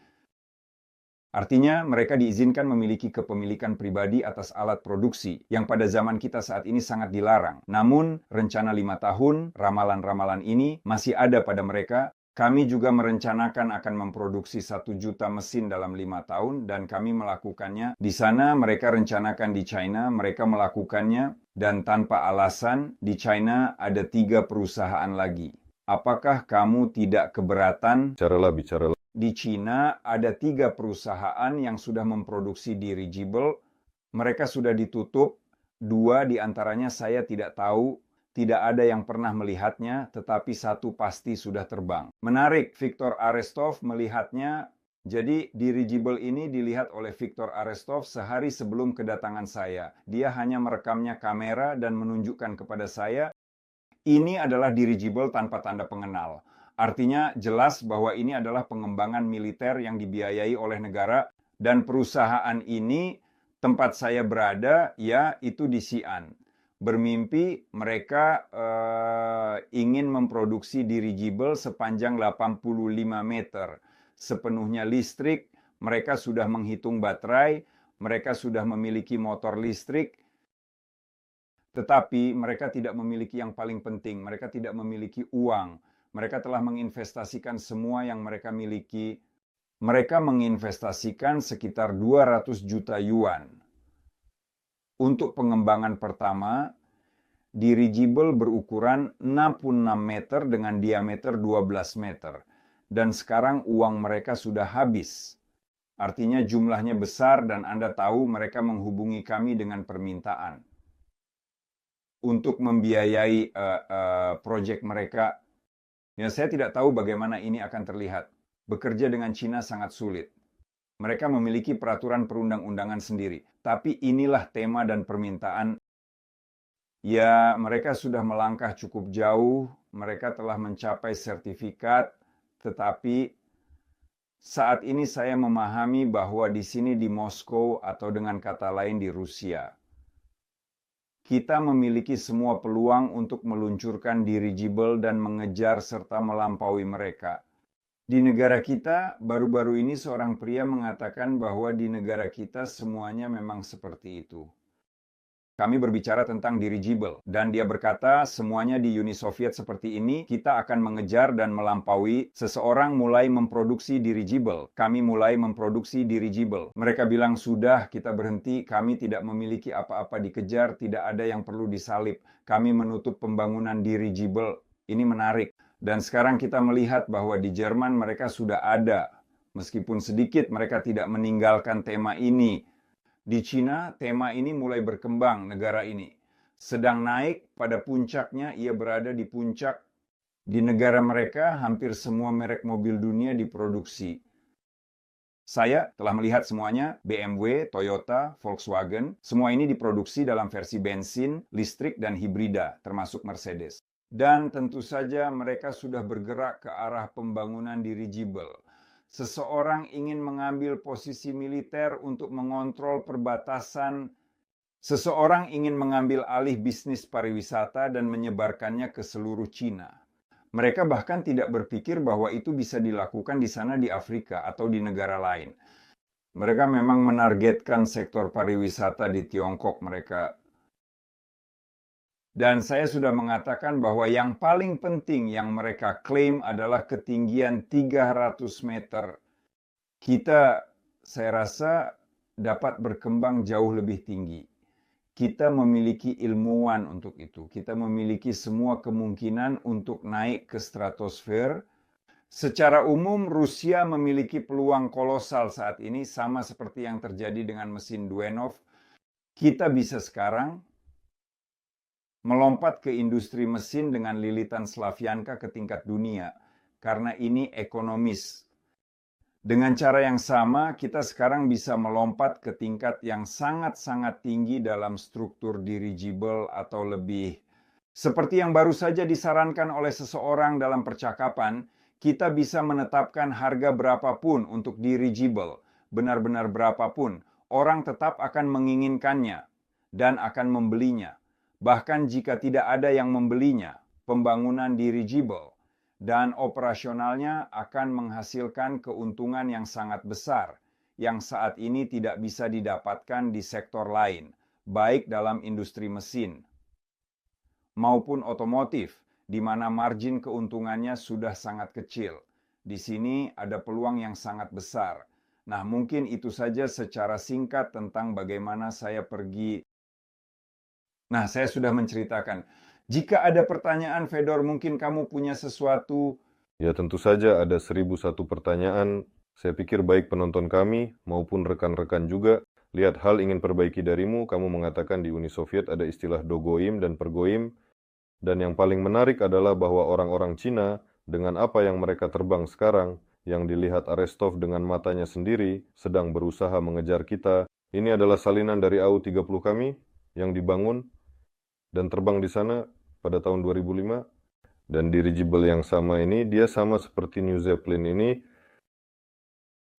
Speaker 2: Artinya mereka diizinkan memiliki kepemilikan pribadi atas alat produksi, yang pada zaman kita saat ini sangat dilarang. Namun, rencana 5 tahun, ramalan-ramalan ini masih ada pada mereka. Kami juga merencanakan akan memproduksi 1 juta mesin dalam 5 tahun, dan kami melakukannya. Di sana mereka rencanakan di China, mereka melakukannya, dan tanpa alasan, di China ada 3 perusahaan lagi. Apakah kamu tidak keberatan?
Speaker 1: Bicaralah.
Speaker 2: Di Cina ada 3 perusahaan yang sudah memproduksi dirigible. Mereka sudah ditutup. 2 diantaranya saya tidak tahu. Tidak ada yang pernah melihatnya, tetapi 1 pasti sudah terbang. Menarik, Viktor Arestov melihatnya. Jadi dirigible ini dilihat oleh Viktor Arestov sehari sebelum kedatangan saya. Dia hanya merekamnya kamera dan menunjukkan kepada saya, ini adalah dirigible tanpa tanda pengenal. Artinya jelas bahwa ini adalah pengembangan militer yang dibiayai oleh negara, dan perusahaan ini tempat saya berada, ya itu di Xi'an. Bermimpi mereka ingin memproduksi dirigible sepanjang 85 meter. Sepenuhnya listrik, mereka sudah menghitung baterai, mereka sudah memiliki motor listrik, tetapi mereka tidak memiliki yang paling penting, mereka tidak memiliki uang. Mereka telah menginvestasikan semua yang mereka miliki. Mereka menginvestasikan sekitar 200 juta yuan. Untuk pengembangan pertama, dirigible berukuran 66 meter dengan diameter 12 meter. Dan sekarang uang mereka sudah habis. Artinya jumlahnya besar dan Anda tahu mereka menghubungi kami dengan permintaan untuk membiayai proyek mereka. Ya, saya tidak tahu bagaimana ini akan terlihat. Bekerja dengan Cina sangat sulit. Mereka memiliki peraturan perundang-undangan sendiri. Tapi inilah tema dan permintaan. Ya, mereka sudah melangkah cukup jauh. Mereka telah mencapai sertifikat. Tetapi saat ini saya memahami bahwa di sini di Moskow, atau dengan kata lain di Rusia, kita memiliki semua peluang untuk meluncurkan dirigible dan mengejar serta melampaui mereka. Di negara kita, baru-baru ini seorang pria mengatakan bahwa di negara kita semuanya memang seperti itu. Kami berbicara tentang dirigible, dan dia berkata semuanya di Uni Soviet seperti ini, kita akan mengejar dan melampaui. Seseorang mulai memproduksi dirigible, kami mulai memproduksi dirigible. Mereka bilang sudah, kita berhenti, kami tidak memiliki apa-apa dikejar, tidak ada yang perlu disalip. Kami menutup pembangunan dirigible. Ini menarik. Dan sekarang kita melihat bahwa di Jerman mereka sudah ada. Meskipun sedikit mereka tidak meninggalkan tema ini. Di Cina, tema ini mulai berkembang, negara ini sedang naik pada puncaknya, ia berada di puncak. Di negara mereka, hampir semua merek mobil dunia diproduksi. Saya telah melihat semuanya, BMW, Toyota, Volkswagen, semua ini diproduksi dalam versi bensin, listrik, dan hibrida, termasuk Mercedes. Dan tentu saja mereka sudah bergerak ke arah pembangunan dirigible. Seseorang ingin mengambil posisi militer untuk mengontrol perbatasan. Seseorang ingin mengambil alih bisnis pariwisata dan menyebarkannya ke seluruh Cina. Mereka bahkan tidak berpikir bahwa itu bisa dilakukan di sana di Afrika atau di negara lain. Mereka memang menargetkan sektor pariwisata di Tiongkok mereka. Dan saya sudah mengatakan bahwa yang paling penting yang mereka klaim adalah ketinggian 300 meter. Kita, saya rasa, dapat berkembang jauh lebih tinggi. Kita memiliki ilmuwan untuk itu. Kita memiliki semua kemungkinan untuk naik ke stratosfer Secara umum, Rusia memiliki peluang kolosal saat ini, sama seperti yang terjadi dengan mesin Duenov. Kita bisa sekarang melompat ke industri mesin dengan lilitan Slavyanka ke tingkat dunia, karena ini ekonomis. Dengan cara yang sama, kita sekarang bisa melompat ke tingkat yang sangat-sangat tinggi dalam struktur dirigible atau lebih. Seperti yang baru saja disarankan oleh seseorang dalam percakapan, kita bisa menetapkan harga berapapun untuk dirigible, benar-benar berapapun, orang tetap akan menginginkannya dan akan membelinya. Bahkan jika tidak ada yang membelinya, pembangunan dirigible dan operasionalnya akan menghasilkan keuntungan yang sangat besar, yang saat ini tidak bisa didapatkan di sektor lain, baik dalam industri mesin maupun otomotif, di mana margin keuntungannya sudah sangat kecil. Di sini ada peluang yang sangat besar. Nah, mungkin itu saja secara singkat tentang bagaimana saya pergi. Nah, saya sudah menceritakan. Jika ada pertanyaan, Fedor, mungkin kamu punya sesuatu.
Speaker 1: Ya, tentu saja ada 1001 pertanyaan. Saya pikir baik penonton kami maupun rekan-rekan juga lihat hal ingin perbaiki darimu. Kamu mengatakan di Uni Soviet ada istilah dogoim dan pergoim. Dan yang paling menarik adalah bahwa orang-orang Cina dengan apa yang mereka terbang sekarang, yang dilihat Arestov dengan matanya sendiri, sedang berusaha mengejar kita. Ini adalah salinan dari AU-30 kami yang dibangun dan terbang di sana pada tahun 2005. Dan dirigible yang sama ini, dia sama seperti New Zeppelin ini.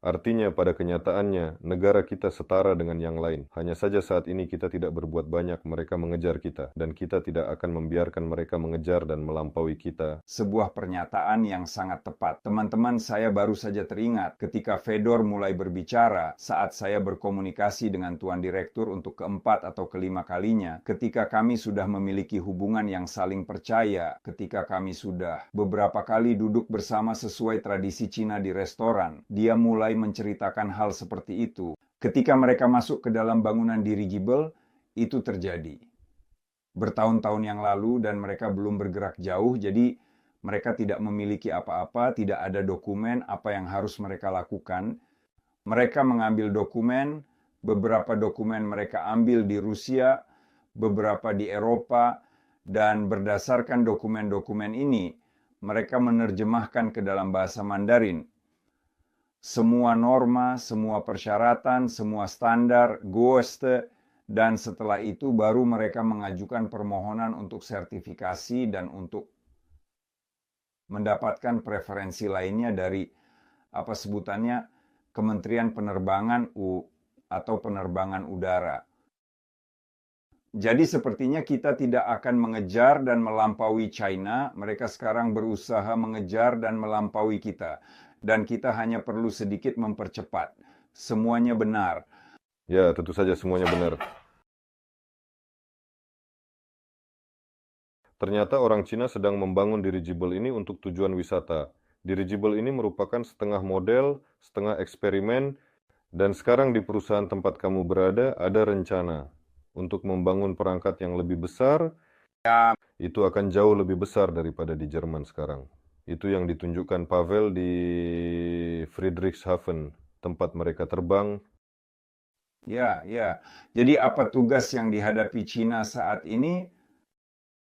Speaker 1: Artinya pada kenyataannya, negara kita setara dengan yang lain. Hanya saja saat ini kita tidak berbuat banyak, mereka mengejar kita. Dan kita tidak akan membiarkan mereka mengejar dan melampaui kita.
Speaker 2: Sebuah pernyataan yang sangat tepat. Teman-teman, saya baru saja teringat ketika Fedor mulai berbicara saat saya berkomunikasi dengan Tuan Direktur untuk keempat atau kelima kalinya. Ketika kami sudah memiliki hubungan yang saling percaya, ketika kami sudah beberapa kali duduk bersama sesuai tradisi Cina di restoran, dia mulai menceritakan hal seperti itu. Ketika mereka masuk ke dalam bangunan dirigible, itu terjadi bertahun-tahun yang lalu dan mereka belum bergerak jauh, jadi mereka tidak memiliki apa-apa, tidak ada dokumen apa yang harus mereka lakukan. Mereka mengambil dokumen, beberapa dokumen mereka ambil di Rusia, beberapa di Eropa, dan berdasarkan dokumen-dokumen ini, mereka menerjemahkan ke dalam bahasa Mandarin semua norma, semua persyaratan, semua standar, GOST, dan setelah itu baru mereka mengajukan permohonan untuk sertifikasi dan untuk mendapatkan preferensi lainnya dari apa sebutannya Kementerian Penerbangan atau Penerbangan Udara. Jadi sepertinya kita tidak akan mengejar dan melampaui China, mereka sekarang berusaha mengejar dan melampaui kita. Dan kita hanya perlu sedikit mempercepat. Semuanya benar.
Speaker 1: Ya, tentu saja semuanya benar. Ternyata orang Cina sedang membangun dirigible ini untuk tujuan wisata. Dirigible ini merupakan setengah model, setengah eksperimen, dan sekarang di perusahaan tempat kamu berada ada rencana untuk membangun perangkat yang lebih besar.
Speaker 2: Ya.
Speaker 1: Itu akan jauh lebih besar daripada di Jerman sekarang. Itu yang ditunjukkan Pavel di Friedrichshafen, tempat mereka terbang.
Speaker 2: Ya. Jadi apa tugas yang dihadapi Cina saat ini?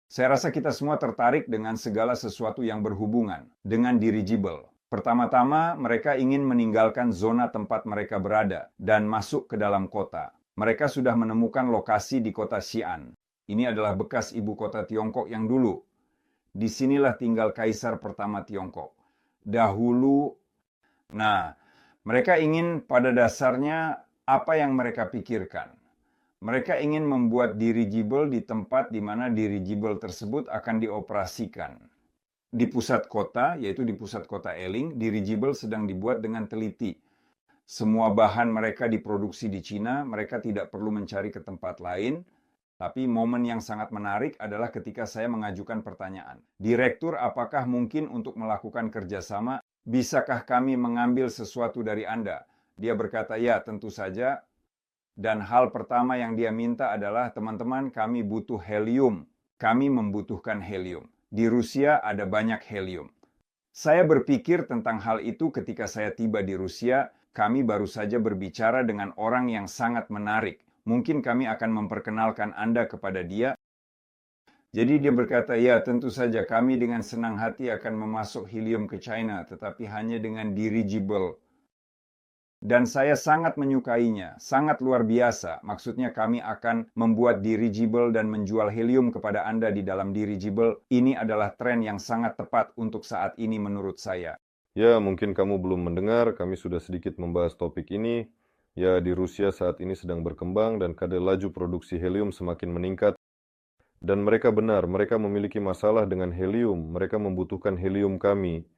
Speaker 2: Saya rasa kita semua tertarik dengan segala sesuatu yang berhubungan dengan dirigible. Pertama-tama, mereka ingin meninggalkan zona tempat mereka berada dan masuk ke dalam kota. Mereka sudah menemukan lokasi di kota Xi'an. Ini adalah bekas ibu kota Tiongkok yang dulu. Disinilah tinggal kaisar pertama Tiongkok. Dahulu, mereka ingin pada dasarnya apa yang mereka pikirkan. Mereka ingin membuat dirigible di tempat di mana dirigible tersebut akan dioperasikan. Di pusat kota, yaitu di pusat kota Eling, dirigible sedang dibuat dengan teliti. Semua bahan mereka diproduksi di Cina, mereka tidak perlu mencari ke tempat lain. Tapi momen yang sangat menarik adalah ketika saya mengajukan pertanyaan. Direktur, apakah mungkin untuk melakukan kerjasama? Bisakah kami mengambil sesuatu dari Anda? Dia berkata, ya tentu saja. Dan hal pertama yang dia minta adalah, teman-teman, kami butuh helium. Kami membutuhkan helium. Di Rusia ada banyak helium. Saya berpikir tentang hal itu ketika saya tiba di Rusia. Kami baru saja berbicara dengan orang yang sangat menarik. Mungkin kami akan memperkenalkan Anda kepada dia. Jadi dia berkata, ya tentu saja kami dengan senang hati akan memasuk helium ke China, tetapi hanya dengan dirigible. Dan saya sangat menyukainya, sangat luar biasa. Maksudnya kami akan membuat dirigible dan menjual helium kepada Anda di dalam dirigible. Ini adalah tren yang sangat tepat untuk saat ini menurut saya.
Speaker 1: Ya, mungkin kamu belum mendengar, kami sudah sedikit membahas topik ini. Ya, di Rusia saat ini sedang berkembang dan kadar laju produksi helium semakin meningkat. Dan mereka benar, mereka memiliki masalah dengan helium. Mereka membutuhkan helium kami.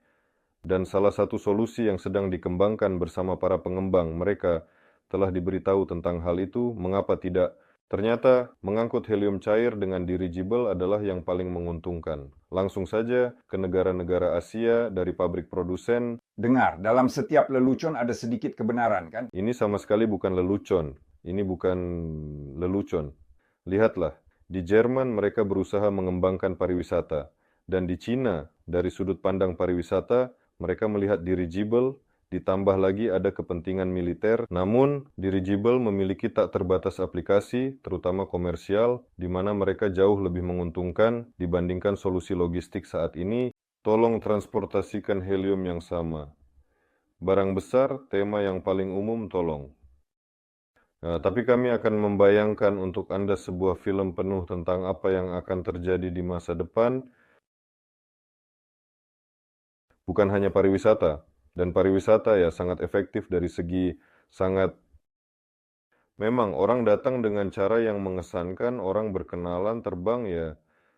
Speaker 1: Dan salah satu solusi yang sedang dikembangkan bersama para pengembang mereka telah diberitahu tentang hal itu, mengapa tidak? Ternyata mengangkut helium cair dengan dirigible adalah yang paling menguntungkan. Langsung saja ke negara-negara Asia dari pabrik produsen.
Speaker 2: Dengar, dalam setiap lelucon ada sedikit kebenaran, kan?
Speaker 1: Ini sama sekali bukan lelucon. Ini bukan lelucon. Lihatlah, di Jerman mereka berusaha mengembangkan pariwisata. Dan di Cina, dari sudut pandang pariwisata, mereka melihat dirigible, ditambah lagi ada kepentingan militer. Namun, dirigible memiliki tak terbatas aplikasi, terutama komersial, di mana mereka jauh lebih menguntungkan dibandingkan solusi logistik saat ini. Tolong transportasikan helium yang sama. Barang besar, tema yang paling umum, tolong. Nah, tapi kami akan membayangkan untuk Anda sebuah film penuh tentang apa yang akan terjadi di masa depan. Bukan hanya pariwisata. Dan pariwisata ya sangat efektif dari segi sangat. Memang orang datang dengan cara yang mengesankan, orang berkenalan, terbang ya.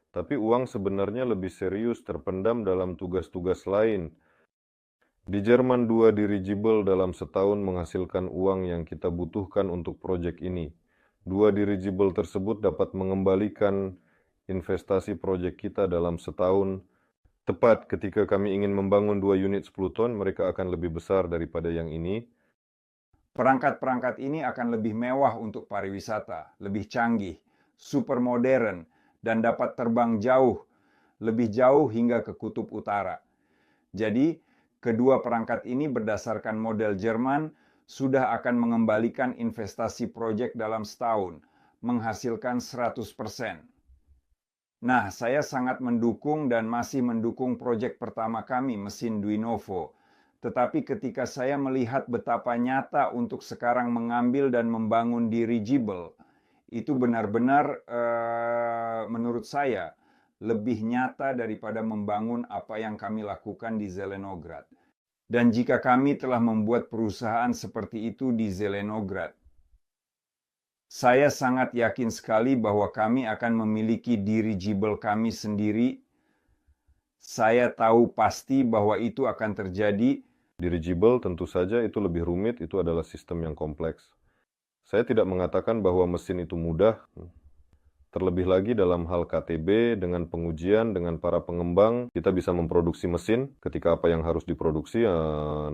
Speaker 1: Tapi uang sebenarnya lebih serius terpendam dalam tugas-tugas lain. Di Jerman 2 dirigible dalam setahun menghasilkan uang yang kita butuhkan untuk proyek ini. 2 dirigible tersebut dapat mengembalikan investasi proyek kita dalam setahun. Tepat ketika kami ingin membangun 2 unit 10 ton, mereka akan lebih besar daripada yang ini.
Speaker 2: Perangkat-perangkat ini akan lebih mewah untuk pariwisata, lebih canggih, super modern, dan dapat terbang jauh, lebih jauh hingga ke kutub utara. Jadi, kedua perangkat ini berdasarkan model Jerman sudah akan mengembalikan investasi proyek dalam setahun, menghasilkan 100%. Nah, saya sangat mendukung dan masih mendukung proyek pertama kami, mesin Duinovo. Tetapi ketika saya melihat betapa nyata untuk sekarang mengambil dan membangun dirigible, itu benar-benar menurut saya lebih nyata daripada membangun apa yang kami lakukan di Zelenograd. Dan jika kami telah membuat perusahaan seperti itu di Zelenograd, saya sangat yakin sekali bahwa kami akan memiliki dirigible kami sendiri. Saya tahu pasti bahwa itu akan terjadi.
Speaker 1: Dirigible tentu saja itu lebih rumit, itu adalah sistem yang kompleks. Saya tidak mengatakan bahwa mesin itu mudah. Terlebih lagi dalam hal KTB, dengan pengujian, dengan para pengembang, kita bisa memproduksi mesin ketika apa yang harus diproduksi.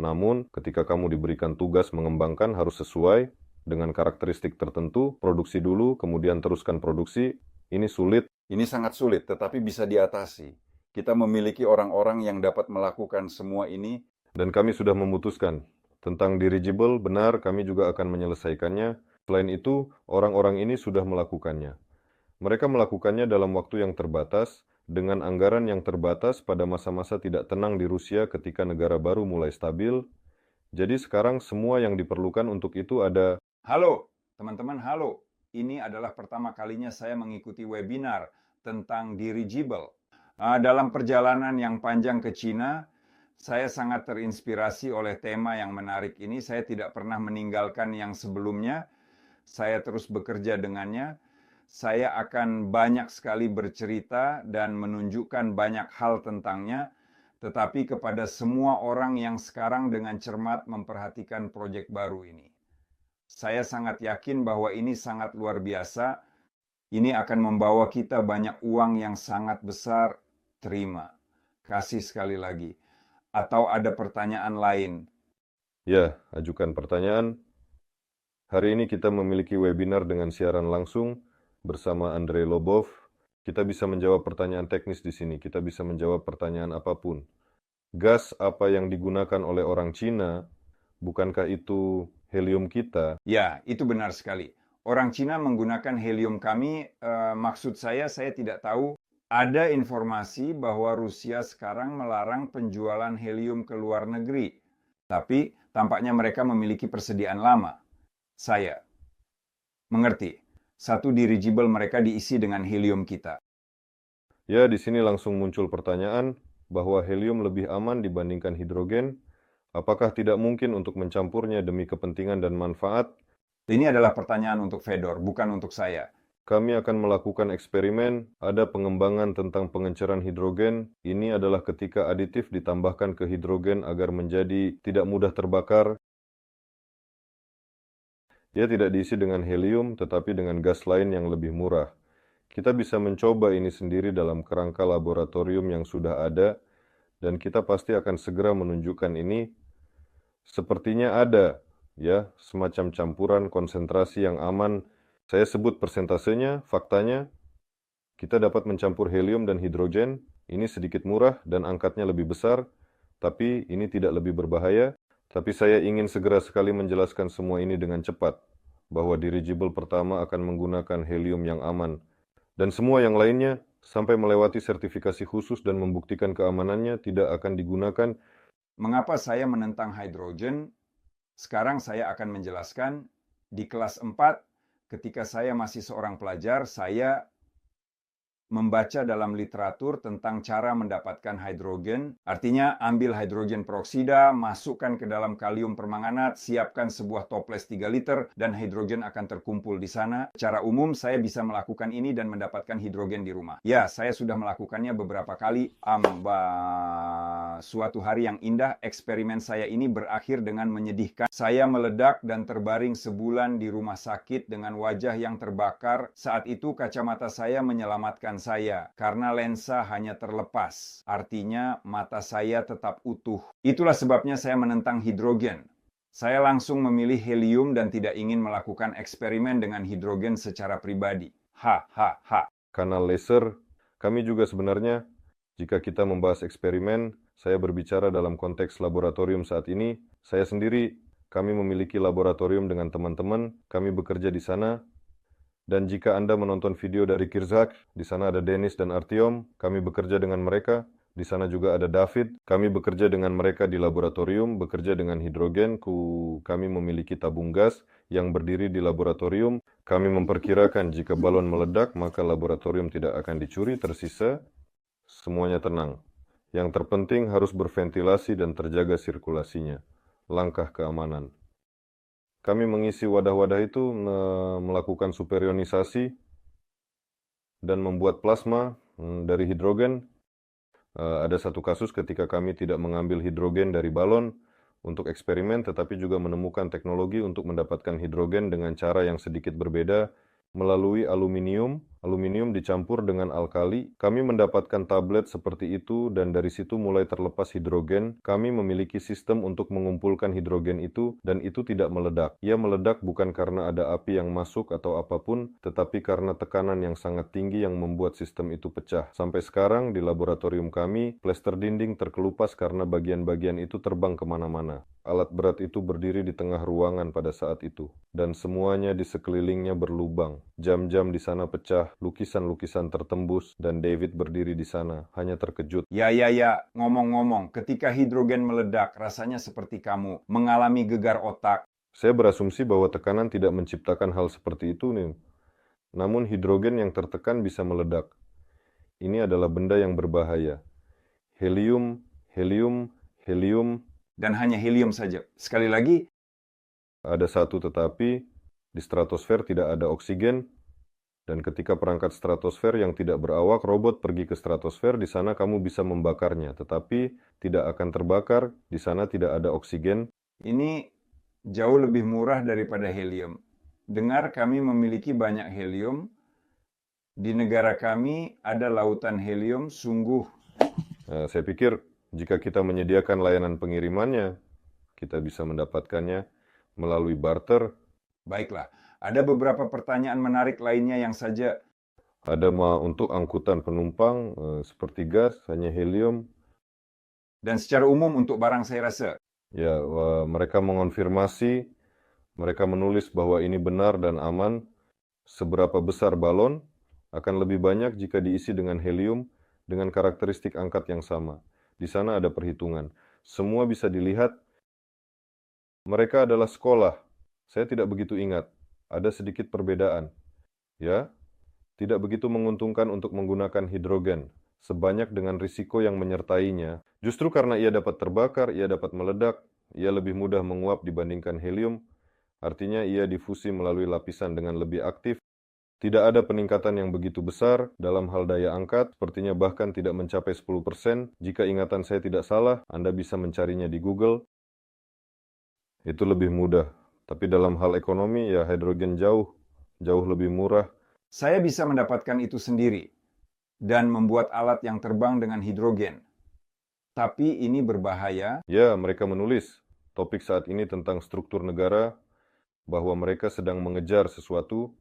Speaker 1: Namun ketika kamu diberikan tugas mengembangkan harus sesuai dengan karakteristik tertentu, produksi dulu, kemudian teruskan produksi. Ini sulit. Ini sangat sulit, tetapi bisa diatasi. Kita memiliki orang-orang yang dapat melakukan semua ini. Dan kami sudah memutuskan tentang dirigible, benar kami juga akan menyelesaikannya. Selain itu, orang-orang ini sudah melakukannya. Mereka melakukannya dalam waktu yang terbatas, dengan anggaran yang terbatas pada masa-masa tidak tenang di Rusia ketika negara baru mulai stabil. Jadi sekarang semua yang diperlukan untuk itu ada.
Speaker 2: Halo, teman-teman, halo. Ini adalah pertama kalinya saya mengikuti webinar tentang dirigible. Dalam perjalanan yang panjang ke Cina, saya sangat terinspirasi oleh tema yang menarik ini. Saya tidak pernah meninggalkan yang sebelumnya. Saya terus bekerja dengannya. Saya akan banyak sekali bercerita dan menunjukkan banyak hal tentangnya. Tetapi kepada semua orang yang sekarang dengan cermat memperhatikan proyek baru ini. Saya sangat yakin bahwa ini sangat luar biasa. Ini akan membawa kita banyak uang yang sangat besar. Terima kasih sekali lagi. Atau ada pertanyaan lain?
Speaker 1: Ya, ajukan pertanyaan. Hari ini kita memiliki webinar dengan siaran langsung bersama Andrei Lobov. Kita bisa menjawab pertanyaan teknis di sini. Kita bisa menjawab pertanyaan apapun. gas apa yang digunakan oleh orang Cina, bukankah itu helium kita?
Speaker 2: Ya, itu benar sekali. Orang Cina menggunakan helium kami, maksud saya tidak tahu. Ada informasi bahwa Rusia sekarang melarang penjualan helium ke luar negeri. Tapi tampaknya mereka memiliki persediaan lama. Saya mengerti. Satu dirigible mereka diisi dengan helium kita.
Speaker 1: Ya, di sini langsung muncul pertanyaan bahwa helium lebih aman dibandingkan hidrogen. Apakah tidak mungkin untuk mencampurnya demi kepentingan dan manfaat?
Speaker 2: Ini adalah pertanyaan untuk Fedor, bukan untuk saya.
Speaker 1: Kami akan melakukan eksperimen. Ada pengembangan tentang pengenceran hidrogen. Ini adalah ketika aditif ditambahkan ke hidrogen agar menjadi tidak mudah terbakar. Ia tidak diisi dengan helium, tetapi dengan gas lain yang lebih murah. Kita bisa mencoba ini sendiri dalam kerangka laboratorium yang sudah ada, dan kita pasti akan segera menunjukkan ini. Sepertinya ada, ya, semacam campuran konsentrasi yang aman. Saya sebut persentasenya, faktanya. Kita dapat mencampur helium dan hidrogen. Ini sedikit murah dan angkatnya lebih besar, tapi ini tidak lebih berbahaya. Tapi saya ingin segera sekali menjelaskan semua ini dengan cepat, bahwa dirigible pertama akan menggunakan helium yang aman. Dan semua yang lainnya, sampai melewati sertifikasi khusus dan membuktikan keamanannya, tidak akan digunakan.
Speaker 2: Mengapa saya menentang hidrogen? Sekarang saya akan menjelaskan. Di kelas 4, ketika saya masih seorang pelajar, saya membaca dalam literatur tentang cara mendapatkan hidrogen. Artinya, ambil hidrogen peroksida, masukkan ke dalam kalium permanganat, siapkan sebuah toples 3 liter, dan hidrogen akan terkumpul di sana. Secara umum, saya bisa melakukan ini dan mendapatkan hidrogen di rumah. Ya, saya sudah melakukannya beberapa kali. Suatu hari yang indah, eksperimen saya ini berakhir dengan menyedihkan. Saya meledak dan terbaring sebulan di rumah sakit dengan wajah yang terbakar. Saat itu, kacamata saya menyelamatkan saya karena lensa hanya terlepas. Artinya mata saya tetap utuh. Itulah sebabnya saya menentang hidrogen. Saya langsung memilih helium dan tidak ingin melakukan eksperimen dengan hidrogen secara pribadi.
Speaker 1: Kanal laser, kami juga sebenarnya, jika kita membahas eksperimen, saya berbicara dalam konteks laboratorium saat ini. Saya sendiri, kami memiliki laboratorium dengan teman-teman, kami bekerja di sana. Dan jika Anda menonton video dari Kirzak, di sana ada Dennis dan Artyom, kami bekerja dengan mereka. Di sana juga ada David, kami bekerja dengan mereka di laboratorium, bekerja dengan hidrogen, kami memiliki tabung gas yang berdiri di laboratorium. Kami memperkirakan jika balon meledak, maka laboratorium tidak akan dicuri, tersisa, semuanya tenang. Yang terpenting harus berventilasi dan terjaga sirkulasinya. Langkah keamanan. Kami mengisi wadah-wadah itu, melakukan superionisasi, dan membuat plasma dari hidrogen. Ada satu kasus ketika kami tidak mengambil hidrogen dari balon untuk eksperimen, tetapi juga menemukan teknologi untuk mendapatkan hidrogen dengan cara yang sedikit berbeda, melalui aluminium dicampur dengan alkali. Kami mendapatkan tablet seperti itu dan dari situ mulai terlepas hidrogen. Kami memiliki sistem untuk mengumpulkan hidrogen itu dan itu tidak meledak. Ia meledak bukan karena ada api yang masuk atau apapun, tetapi karena tekanan yang sangat tinggi yang membuat sistem itu pecah. Sampai sekarang di laboratorium kami, plester dinding terkelupas karena bagian-bagian itu terbang kemana-mana. Alat berat itu berdiri di tengah ruangan pada saat itu, dan semuanya di sekelilingnya berlubang. Jam-jam di sana pecah, lukisan-lukisan tertembus, dan David berdiri di sana, hanya terkejut.
Speaker 2: Ya, ngomong-ngomong, ketika hidrogen meledak, rasanya seperti kamu mengalami gegar otak.
Speaker 1: Saya berasumsi bahwa tekanan tidak menciptakan hal seperti itu, nih. Namun hidrogen yang tertekan bisa meledak. Ini adalah benda yang berbahaya. Helium,
Speaker 2: dan hanya helium saja. Sekali lagi,
Speaker 1: ada satu tetapi, di stratosfer tidak ada oksigen, dan ketika perangkat stratosfer yang tidak berawak robot pergi ke stratosfer, di sana kamu bisa membakarnya, tetapi tidak akan terbakar, di sana tidak ada oksigen.
Speaker 2: Ini jauh lebih murah daripada helium. Dengar kami memiliki banyak helium. Di negara kami ada lautan helium, sungguh.
Speaker 1: Saya pikir jika kita menyediakan layanan pengirimannya, kita bisa mendapatkannya melalui barter.
Speaker 2: Baiklah, ada beberapa pertanyaan menarik lainnya yang saja.
Speaker 1: Ada untuk angkutan penumpang seperti gas, hanya helium.
Speaker 2: Dan secara umum untuk barang saya rasa,
Speaker 1: Ya, mereka mengonfirmasi, mereka menulis bahwa ini benar dan aman. Seberapa besar balon akan lebih banyak jika diisi dengan helium dengan karakteristik angkat yang sama. Di sana ada perhitungan. Semua bisa dilihat. Mereka adalah sekolah. Saya tidak begitu ingat. Ada sedikit perbedaan. Ya, tidak begitu menguntungkan untuk menggunakan hidrogen, sebanyak dengan risiko yang menyertainya. Justru karena ia dapat terbakar, ia dapat meledak, ia lebih mudah menguap dibandingkan helium, artinya ia difusi melalui lapisan dengan lebih aktif. Tidak ada peningkatan yang begitu besar dalam hal daya angkat, sepertinya bahkan tidak mencapai 10%. Jika ingatan saya tidak salah, Anda bisa mencarinya di Google. Itu lebih mudah. Tapi dalam hal ekonomi, ya hidrogen jauh lebih murah.
Speaker 2: saya bisa mendapatkan itu sendiri dan membuat alat yang terbang dengan hidrogen. Tapi ini berbahaya.
Speaker 1: Ya, mereka menulis topik saat ini tentang struktur negara, bahwa mereka sedang mengejar sesuatu.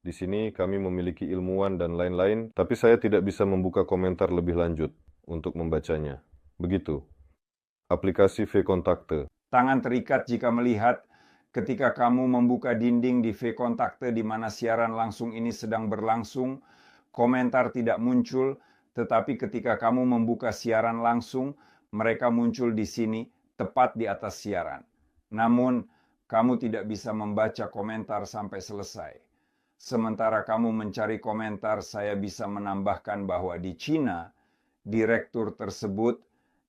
Speaker 1: Di sini kami memiliki ilmuwan dan lain-lain, tapi saya tidak bisa membuka komentar lebih lanjut untuk membacanya. Begitu. Aplikasi V-Kontakte.
Speaker 2: Tangan terikat jika melihat ketika kamu membuka dinding di V-Kontakte di mana siaran langsung ini sedang berlangsung, komentar tidak muncul, tetapi ketika kamu membuka siaran langsung, mereka muncul di sini, tepat di atas siaran. Namun, kamu tidak bisa membaca komentar sampai selesai. Sementara kamu mencari komentar, saya bisa menambahkan bahwa di Cina, direktur tersebut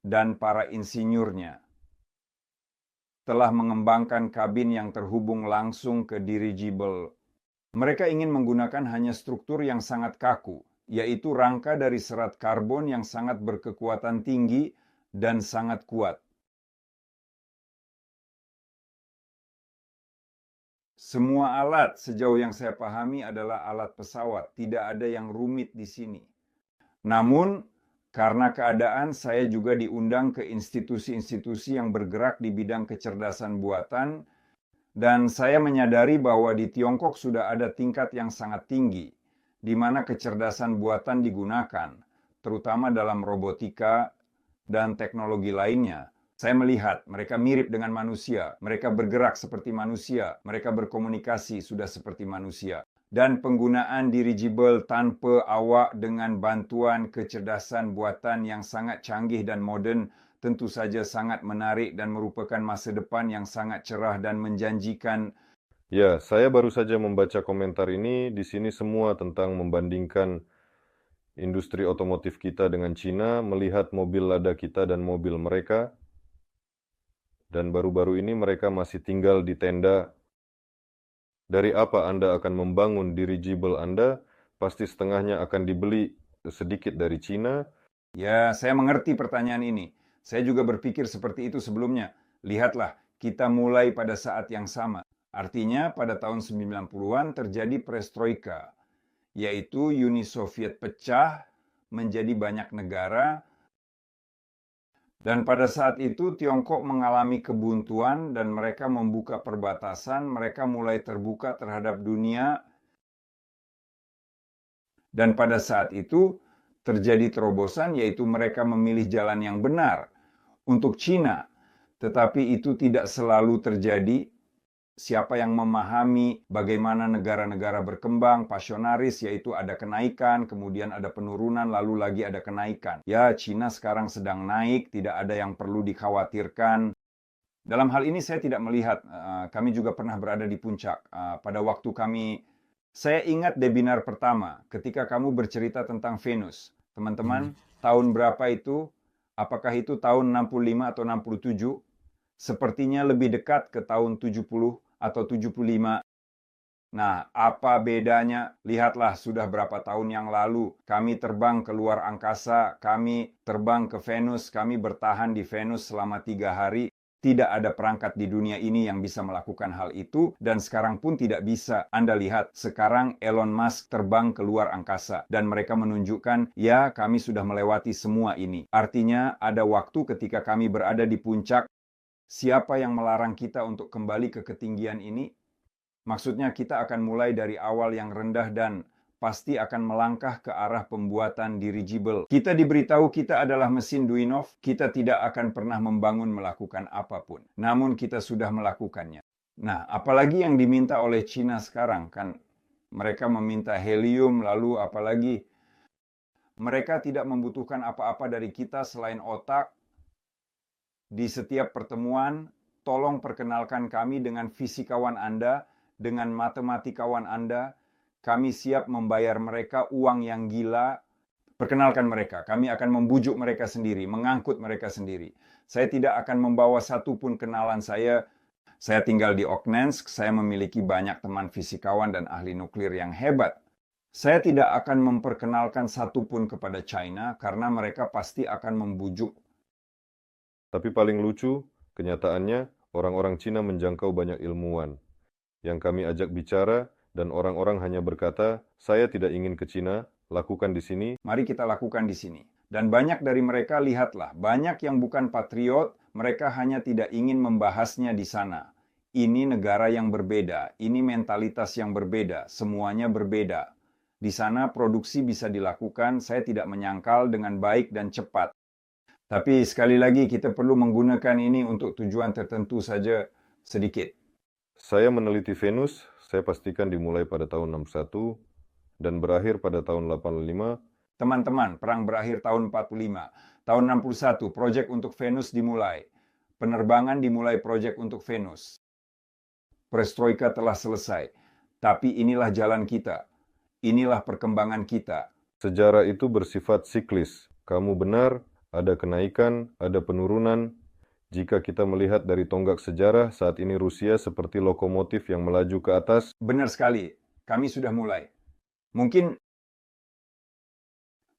Speaker 2: dan para insinyurnya telah mengembangkan kabin yang terhubung langsung ke dirigible. Mereka ingin menggunakan hanya struktur yang sangat kaku, yaitu rangka dari serat karbon yang sangat berkekuatan tinggi dan sangat kuat. Semua alat sejauh yang saya pahami adalah alat pesawat, tidak ada yang rumit di sini. Namun, karena keadaan, saya juga diundang ke institusi-institusi yang bergerak di bidang kecerdasan buatan, dan saya menyadari bahwa di Tiongkok sudah ada tingkat yang sangat tinggi, di mana kecerdasan buatan digunakan, terutama dalam robotika dan teknologi lainnya. Saya melihat mereka mirip dengan manusia, mereka bergerak seperti manusia, mereka berkomunikasi sudah seperti manusia. Dan penggunaan dirigible tanpa awak dengan bantuan kecerdasan buatan yang sangat canggih dan moden tentu saja sangat menarik dan merupakan masa depan yang sangat cerah dan menjanjikan.
Speaker 1: Ya, saya baru saja membaca komentar ini. Di sini semua tentang membandingkan industri otomotif kita dengan Cina, melihat mobil lada kita dan mobil mereka. Dan baru-baru ini mereka masih tinggal di tenda. Dari apa Anda akan membangun dirigible Anda? Pasti setengahnya akan dibeli sedikit dari Cina.
Speaker 2: Ya, saya mengerti pertanyaan ini. Saya juga berpikir seperti itu sebelumnya. Lihatlah, kita mulai pada saat yang sama. Artinya pada tahun 90-an terjadi perestroika, yaitu Uni Soviet pecah menjadi banyak negara. Dan pada saat itu Tiongkok mengalami kebuntuan dan mereka membuka perbatasan, mereka mulai terbuka terhadap dunia. Dan pada saat itu terjadi terobosan, yaitu mereka memilih jalan yang benar untuk Cina. Tetapi itu tidak selalu terjadi. Siapa yang memahami bagaimana negara-negara berkembang, pasionaris, yaitu ada kenaikan, kemudian ada penurunan, lalu lagi ada kenaikan. Ya, Cina sekarang sedang naik, tidak ada yang perlu dikhawatirkan. Dalam hal ini saya tidak melihat, kami juga pernah berada di puncak. Pada waktu saya ingat webinar pertama, ketika kamu bercerita tentang Venus. Teman-teman, tahun berapa itu? Apakah itu tahun 65 atau 67? Sepertinya lebih dekat ke tahun 70 atau 75. Nah, apa bedanya? Lihatlah, sudah berapa tahun yang lalu kami terbang ke luar angkasa, kami terbang ke Venus, kami bertahan di Venus selama 3 hari. Tidak ada perangkat di dunia ini yang bisa melakukan hal itu, dan sekarang pun tidak bisa. Anda lihat, sekarang Elon Musk terbang ke luar angkasa, dan mereka menunjukkan, ya, kami sudah melewati semua ini. Artinya, ada waktu ketika kami berada di puncak. Siapa yang melarang kita untuk kembali ke ketinggian ini? Maksudnya kita akan mulai dari awal yang rendah dan pasti akan melangkah ke arah pembuatan dirigible. Kita diberitahu kita adalah mesin Duyunov, kita tidak akan pernah membangun melakukan apapun. Namun kita sudah melakukannya. Nah, apalagi yang diminta oleh Cina sekarang kan? Mereka meminta helium, lalu apalagi? Mereka tidak membutuhkan apa-apa dari kita selain otak. Di setiap pertemuan, tolong perkenalkan kami dengan fisikawan Anda, dengan matematikawan Anda. Kami siap membayar mereka uang yang gila. Perkenalkan mereka. Kami akan membujuk mereka sendiri, mengangkut mereka sendiri. Saya tidak akan membawa satupun kenalan saya. Saya tinggal di Oknensk. Saya memiliki banyak teman fisikawan dan ahli nuklir yang hebat. Saya tidak akan memperkenalkan satupun kepada China karena mereka pasti akan membujuk.
Speaker 1: Tapi paling lucu, kenyataannya orang-orang Cina menjangkau banyak ilmuwan. Yang kami ajak bicara, dan orang-orang hanya berkata, saya tidak ingin ke Cina, lakukan di sini.
Speaker 2: Mari kita lakukan di sini. Dan banyak dari mereka, lihatlah, banyak yang bukan patriot, mereka hanya tidak ingin membahasnya di sana. Ini negara yang berbeda, ini mentalitas yang berbeda, semuanya berbeda. Di sana produksi bisa dilakukan, saya tidak menyangkal dengan baik dan cepat. Tapi sekali lagi kita perlu menggunakan ini untuk tujuan tertentu saja sedikit.
Speaker 1: Saya meneliti Venus, saya pastikan dimulai pada tahun 61 dan berakhir pada tahun 85.
Speaker 2: Teman-teman, perang berakhir tahun 45. Tahun 61, proyek untuk Venus dimulai. Penerbangan dimulai proyek untuk Venus. Perestroika telah selesai. Tapi inilah jalan kita. Inilah perkembangan kita.
Speaker 1: Sejarah itu bersifat siklis. Kamu benar, ada kenaikan, ada penurunan. Jika kita melihat dari tonggak sejarah, saat ini Rusia seperti lokomotif yang melaju ke atas.
Speaker 2: Benar sekali, kami sudah mulai. Mungkin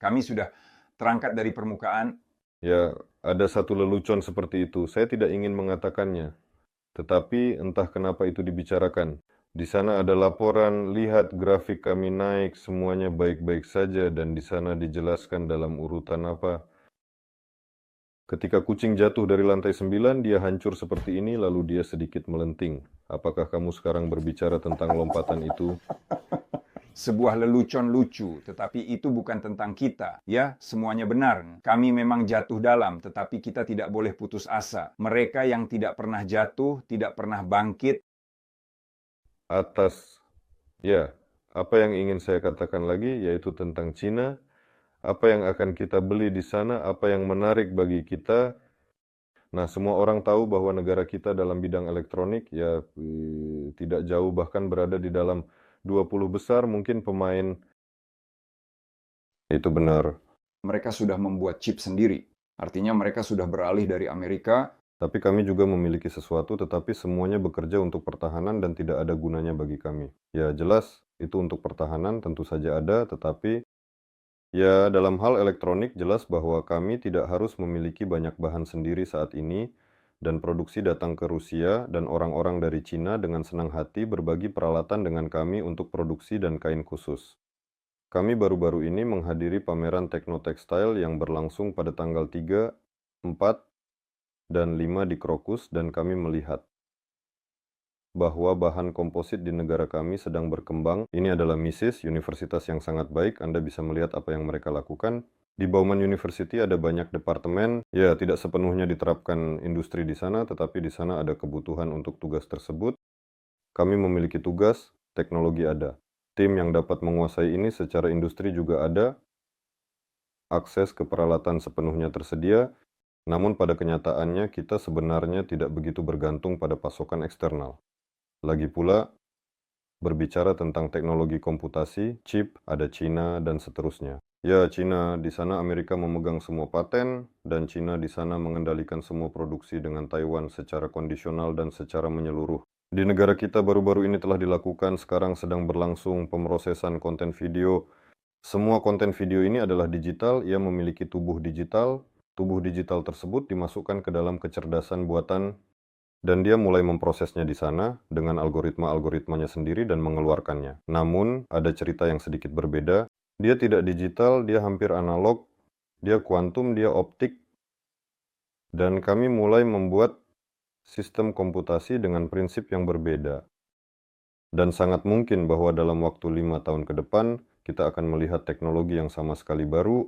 Speaker 2: kami sudah terangkat dari permukaan.
Speaker 1: Ya, ada satu lelucon seperti itu. Saya tidak ingin mengatakannya. Tetapi entah kenapa itu dibicarakan. Di sana ada laporan, lihat grafik kami naik, semuanya baik-baik saja, dan di sana dijelaskan dalam urutan apa. Ketika kucing jatuh dari lantai 9, dia hancur seperti ini, lalu dia sedikit melenting. Apakah kamu sekarang berbicara tentang lompatan itu?
Speaker 2: Sebuah lelucon lucu, tetapi itu bukan tentang kita. Ya, semuanya benar. Kami memang jatuh dalam, tetapi kita tidak boleh putus asa. Mereka yang tidak pernah jatuh, tidak pernah bangkit.
Speaker 1: Atas, ya, apa yang ingin saya katakan lagi, yaitu tentang Cina. Apa yang akan kita beli di sana, apa yang menarik bagi kita. Nah, semua orang tahu bahwa negara kita dalam bidang elektronik ya tidak jauh, bahkan berada di dalam 20 besar mungkin pemain. Itu benar.
Speaker 2: Mereka sudah membuat chip sendiri. Artinya mereka sudah beralih dari Amerika.
Speaker 1: Tapi kami juga memiliki sesuatu, tetapi semuanya bekerja untuk pertahanan dan tidak ada gunanya bagi kami. Ya jelas, itu untuk pertahanan tentu saja ada, tetapi ya, dalam hal elektronik jelas bahwa kami tidak harus memiliki banyak bahan sendiri saat ini, dan produksi datang ke Rusia, dan orang-orang dari Cina dengan senang hati berbagi peralatan dengan kami untuk produksi dan kain khusus. Kami baru-baru ini menghadiri pameran Teknotekstil yang berlangsung pada tanggal 3, 4, dan 5 di Krokus, dan kami melihat bahwa bahan komposit di negara kami sedang berkembang. Ini adalah MISIS, universitas yang sangat baik. Anda bisa melihat apa yang mereka lakukan. Di Bauman University ada banyak departemen. Ya, tidak sepenuhnya diterapkan industri di sana, tetapi di sana ada kebutuhan untuk tugas tersebut. Kami memiliki tugas, teknologi ada. Tim yang dapat menguasai ini secara industri juga ada. Akses ke peralatan sepenuhnya tersedia. Namun pada kenyataannya kita sebenarnya tidak begitu bergantung pada pasokan eksternal. Lagi pula, berbicara tentang teknologi komputasi, chip, ada Cina, dan seterusnya. Ya, Cina, di sana Amerika memegang semua paten, dan Cina di sana mengendalikan semua produksi dengan Taiwan secara kondisional dan secara menyeluruh. Di negara kita baru-baru ini telah dilakukan, sekarang sedang berlangsung pemrosesan konten video. Semua konten video ini adalah digital, ia memiliki tubuh digital. Tubuh digital tersebut dimasukkan ke dalam kecerdasan buatan, dan dia mulai memprosesnya di sana dengan algoritma-algoritmanya sendiri dan mengeluarkannya. Namun, ada cerita yang sedikit berbeda. Dia tidak digital, dia hampir analog, dia kuantum, dia optik. Dan kami mulai membuat sistem komputasi dengan prinsip yang berbeda. Dan sangat mungkin bahwa dalam waktu 5 tahun ke depan, kita akan melihat teknologi yang sama sekali baru,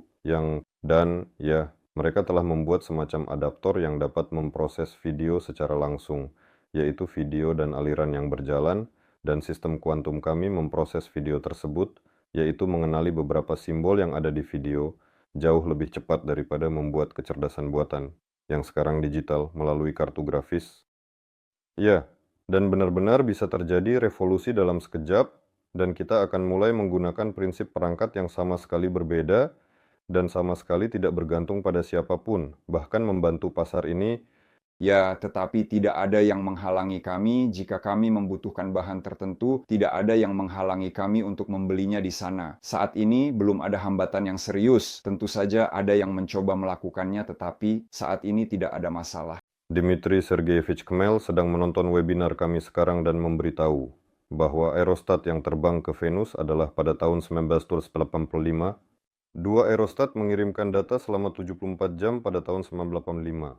Speaker 1: mereka telah membuat semacam adaptor yang dapat memproses video secara langsung, yaitu video dan aliran yang berjalan, dan sistem kuantum kami memproses video tersebut, yaitu mengenali beberapa simbol yang ada di video, jauh lebih cepat daripada membuat kecerdasan buatan, yang sekarang digital melalui kartu grafis. Ya, dan benar-benar bisa terjadi revolusi dalam sekejap, dan kita akan mulai menggunakan prinsip perangkat yang sama sekali berbeda, dan sama sekali tidak bergantung pada siapapun, bahkan membantu pasar ini.
Speaker 2: Ya, tetapi tidak ada yang menghalangi kami jika kami membutuhkan bahan tertentu, tidak ada yang menghalangi kami untuk membelinya di sana. Saat ini belum ada hambatan yang serius, tentu saja ada yang mencoba melakukannya, tetapi saat ini tidak ada masalah.
Speaker 1: Dmitry Sergeyevich Kmel sedang menonton webinar kami sekarang dan memberitahu bahwa aerostat yang terbang ke Venus adalah pada tahun 1985. Dua aerostat mengirimkan data selama 74 jam pada tahun 1985.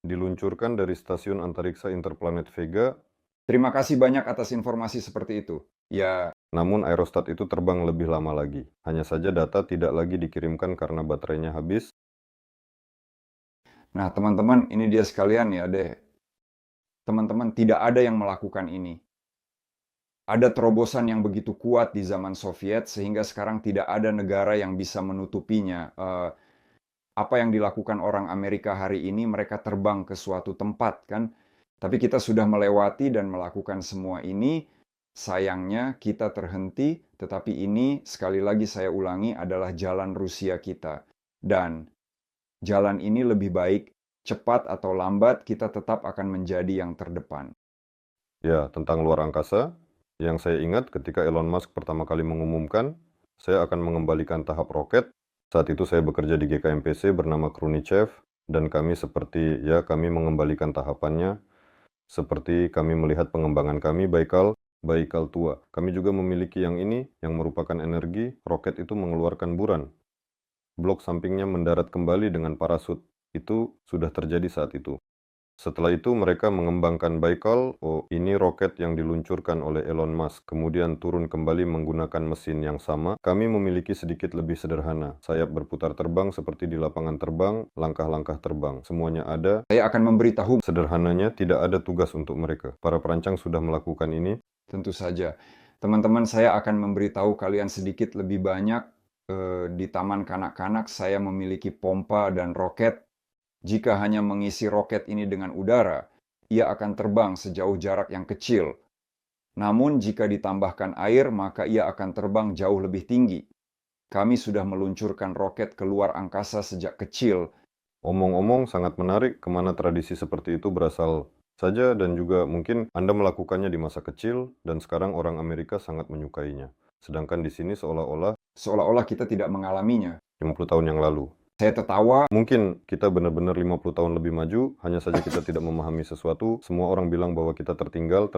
Speaker 1: Diluncurkan dari Stasiun Antariksa Interplanet Vega.
Speaker 2: Terima kasih banyak atas informasi seperti itu. Ya,
Speaker 1: Namun aerostat itu terbang lebih lama lagi. Hanya saja data tidak lagi dikirimkan karena baterainya habis.
Speaker 2: nah teman-teman, ini dia sekalian ya deh. Teman-teman, tidak ada yang melakukan ini. Ada terobosan yang begitu kuat di zaman Soviet sehingga sekarang tidak ada negara yang bisa menutupinya. Apa yang dilakukan orang Amerika hari ini, mereka terbang ke suatu tempat kan. Tapi kita sudah melewati dan melakukan semua ini. Sayangnya kita terhenti, tetapi ini sekali lagi saya ulangi adalah jalan Rusia kita. Dan jalan ini lebih baik, cepat atau lambat kita tetap akan menjadi yang terdepan.
Speaker 1: Ya, tentang luar angkasa, yang saya ingat ketika Elon Musk pertama kali mengumumkan, saya akan mengembalikan tahap roket. Saat itu saya bekerja di GKMPC bernama Krunichev, dan kami mengembalikan tahapannya, seperti kami melihat pengembangan kami, Baikal tua. Kami juga memiliki yang ini, yang merupakan energi, roket itu mengeluarkan buran. Blok sampingnya mendarat kembali dengan parasut. Itu sudah terjadi saat itu. Setelah itu mereka mengembangkan Baikal, ini roket yang diluncurkan oleh Elon Musk, kemudian turun kembali menggunakan mesin yang sama. Kami memiliki sedikit lebih sederhana, sayap berputar terbang seperti di lapangan terbang, langkah-langkah terbang, semuanya ada.
Speaker 2: Saya akan memberitahu.
Speaker 1: Sederhananya tidak ada tugas untuk mereka. Para perancang sudah melakukan ini.
Speaker 2: Tentu saja. Teman-teman, saya akan memberitahu kalian sedikit lebih banyak. Di taman kanak-kanak saya memiliki pompa dan roket. Jika hanya mengisi roket ini dengan udara, ia akan terbang sejauh jarak yang kecil. Namun jika ditambahkan air, maka ia akan terbang jauh lebih tinggi. Kami sudah meluncurkan roket ke luar angkasa sejak kecil.
Speaker 1: Omong-omong sangat menarik kemana tradisi seperti itu berasal saja, dan juga mungkin Anda melakukannya di masa kecil dan sekarang orang Amerika sangat menyukainya. Sedangkan di sini
Speaker 2: Seolah-olah kita tidak mengalaminya.
Speaker 1: 50 tahun yang lalu.
Speaker 2: Saya tertawa.
Speaker 1: Mungkin kita benar-benar 50 tahun lebih maju, hanya saja kita tidak memahami sesuatu. Semua orang bilang bahwa kita tertinggal.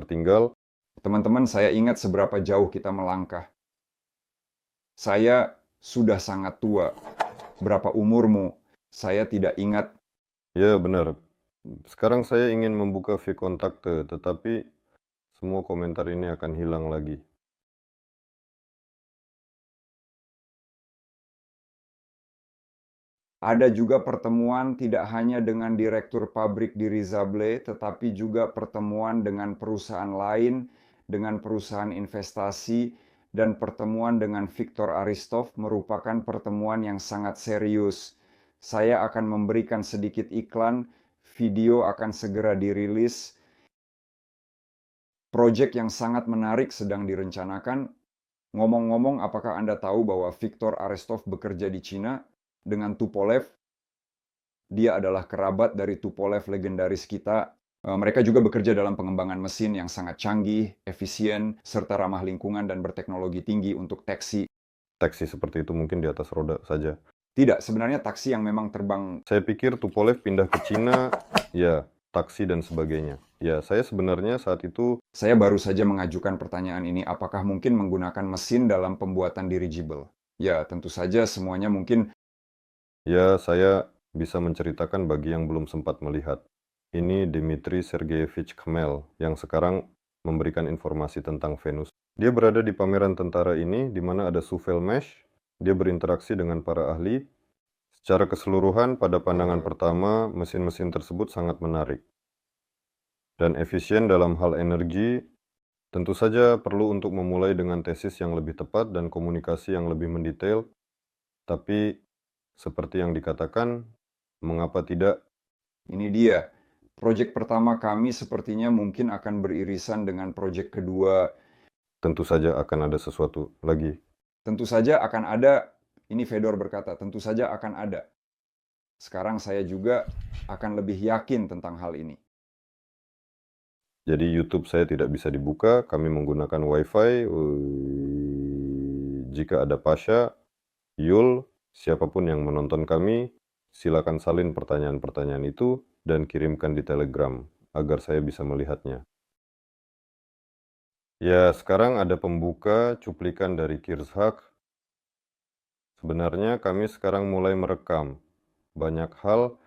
Speaker 2: Teman-teman, saya ingat seberapa jauh kita melangkah. Saya sudah sangat tua. Berapa umurmu? Saya tidak ingat.
Speaker 1: Ya, benar. Sekarang saya ingin membuka V-kontakte, tetapi semua komentar ini akan hilang lagi.
Speaker 2: Ada juga pertemuan tidak hanya dengan direktur pabrik di Rizable, tetapi juga pertemuan dengan perusahaan lain, dengan perusahaan investasi, dan pertemuan dengan Viktor Aristov merupakan pertemuan yang sangat serius. Saya akan memberikan sedikit iklan, video akan segera dirilis. Proyek yang sangat menarik sedang direncanakan. Ngomong-ngomong, apakah Anda tahu bahwa Viktor Aristov bekerja di Cina dengan Tupolev? Dia adalah kerabat dari Tupolev legendaris kita. Mereka juga bekerja dalam pengembangan mesin yang sangat canggih, efisien, serta ramah lingkungan dan berteknologi tinggi untuk taksi.
Speaker 1: Taksi seperti itu mungkin di atas roda saja.
Speaker 2: Tidak, sebenarnya taksi yang memang terbang.
Speaker 1: Saya pikir Tupolev pindah ke Cina, ya, taksi dan sebagainya. Ya, saya sebenarnya saat itu...
Speaker 2: Saya baru saja mengajukan pertanyaan ini, apakah mungkin menggunakan mesin dalam pembuatan dirigible? Ya, tentu saja semuanya mungkin.
Speaker 1: Ya, saya bisa menceritakan bagi yang belum sempat melihat. Ini Dmitry Sergeyevich Kmel yang sekarang memberikan informasi tentang Venus. Dia berada di pameran tentara ini, di mana ada Suvel Mesh. Dia berinteraksi dengan para ahli. Secara keseluruhan, pada pandangan pertama, mesin-mesin tersebut sangat menarik dan efisien dalam hal energi. Tentu saja perlu untuk memulai dengan tesis yang lebih tepat dan komunikasi yang lebih mendetail, tapi seperti yang dikatakan, mengapa tidak?
Speaker 2: Ini dia. Proyek pertama kami sepertinya mungkin akan beririsan dengan proyek kedua.
Speaker 1: Tentu saja akan ada sesuatu lagi.
Speaker 2: Tentu saja akan ada, ini Fedor berkata, tentu saja akan ada. Sekarang saya juga akan lebih yakin tentang hal ini.
Speaker 1: Jadi YouTube saya tidak bisa dibuka, kami menggunakan WiFi. Jika ada Pasha, Yul, siapapun yang menonton kami, silakan salin pertanyaan-pertanyaan itu dan kirimkan di Telegram agar saya bisa melihatnya. Ya, sekarang ada pembuka cuplikan dari Kirzhak. Sebenarnya kami sekarang mulai merekam banyak hal,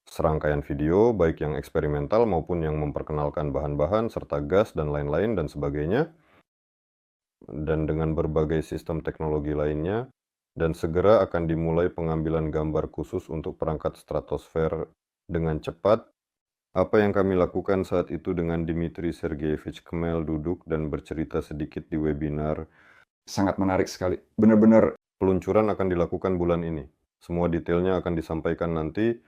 Speaker 1: serangkaian video, baik yang eksperimental maupun yang memperkenalkan bahan-bahan serta gas dan lain-lain dan sebagainya, dan dengan berbagai sistem teknologi lainnya, dan segera akan dimulai pengambilan gambar khusus untuk perangkat stratosfer dengan cepat. Apa yang kami lakukan saat itu dengan Dmitry Sergeyevich Kmel duduk dan bercerita sedikit di webinar.
Speaker 2: Sangat menarik sekali. Benar-benar
Speaker 1: Peluncuran akan dilakukan bulan ini. Semua detailnya akan disampaikan nanti.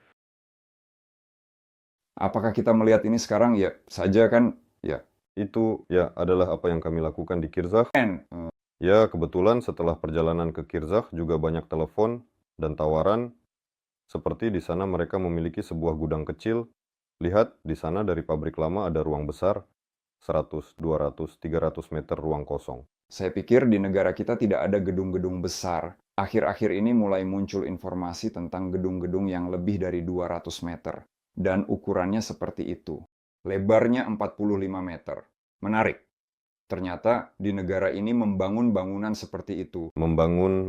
Speaker 2: apakah kita melihat ini sekarang? Ya saja kan, ya.
Speaker 1: Itu ya adalah apa yang kami lakukan di Kirzhak.
Speaker 2: And,
Speaker 1: Ya, kebetulan setelah perjalanan ke Kirzhak juga banyak telepon dan tawaran. Seperti di sana mereka memiliki sebuah gudang kecil. Lihat, di sana dari pabrik lama ada ruang besar, 100, 200, 300 meter ruang kosong.
Speaker 2: Saya pikir di negara kita tidak ada gedung-gedung besar. Akhir-akhir ini mulai muncul informasi tentang gedung-gedung yang lebih dari 200 meter. Dan ukurannya seperti itu. Lebarnya 45 meter. Menarik. Ternyata di negara ini membangun bangunan seperti itu.
Speaker 1: Membangun,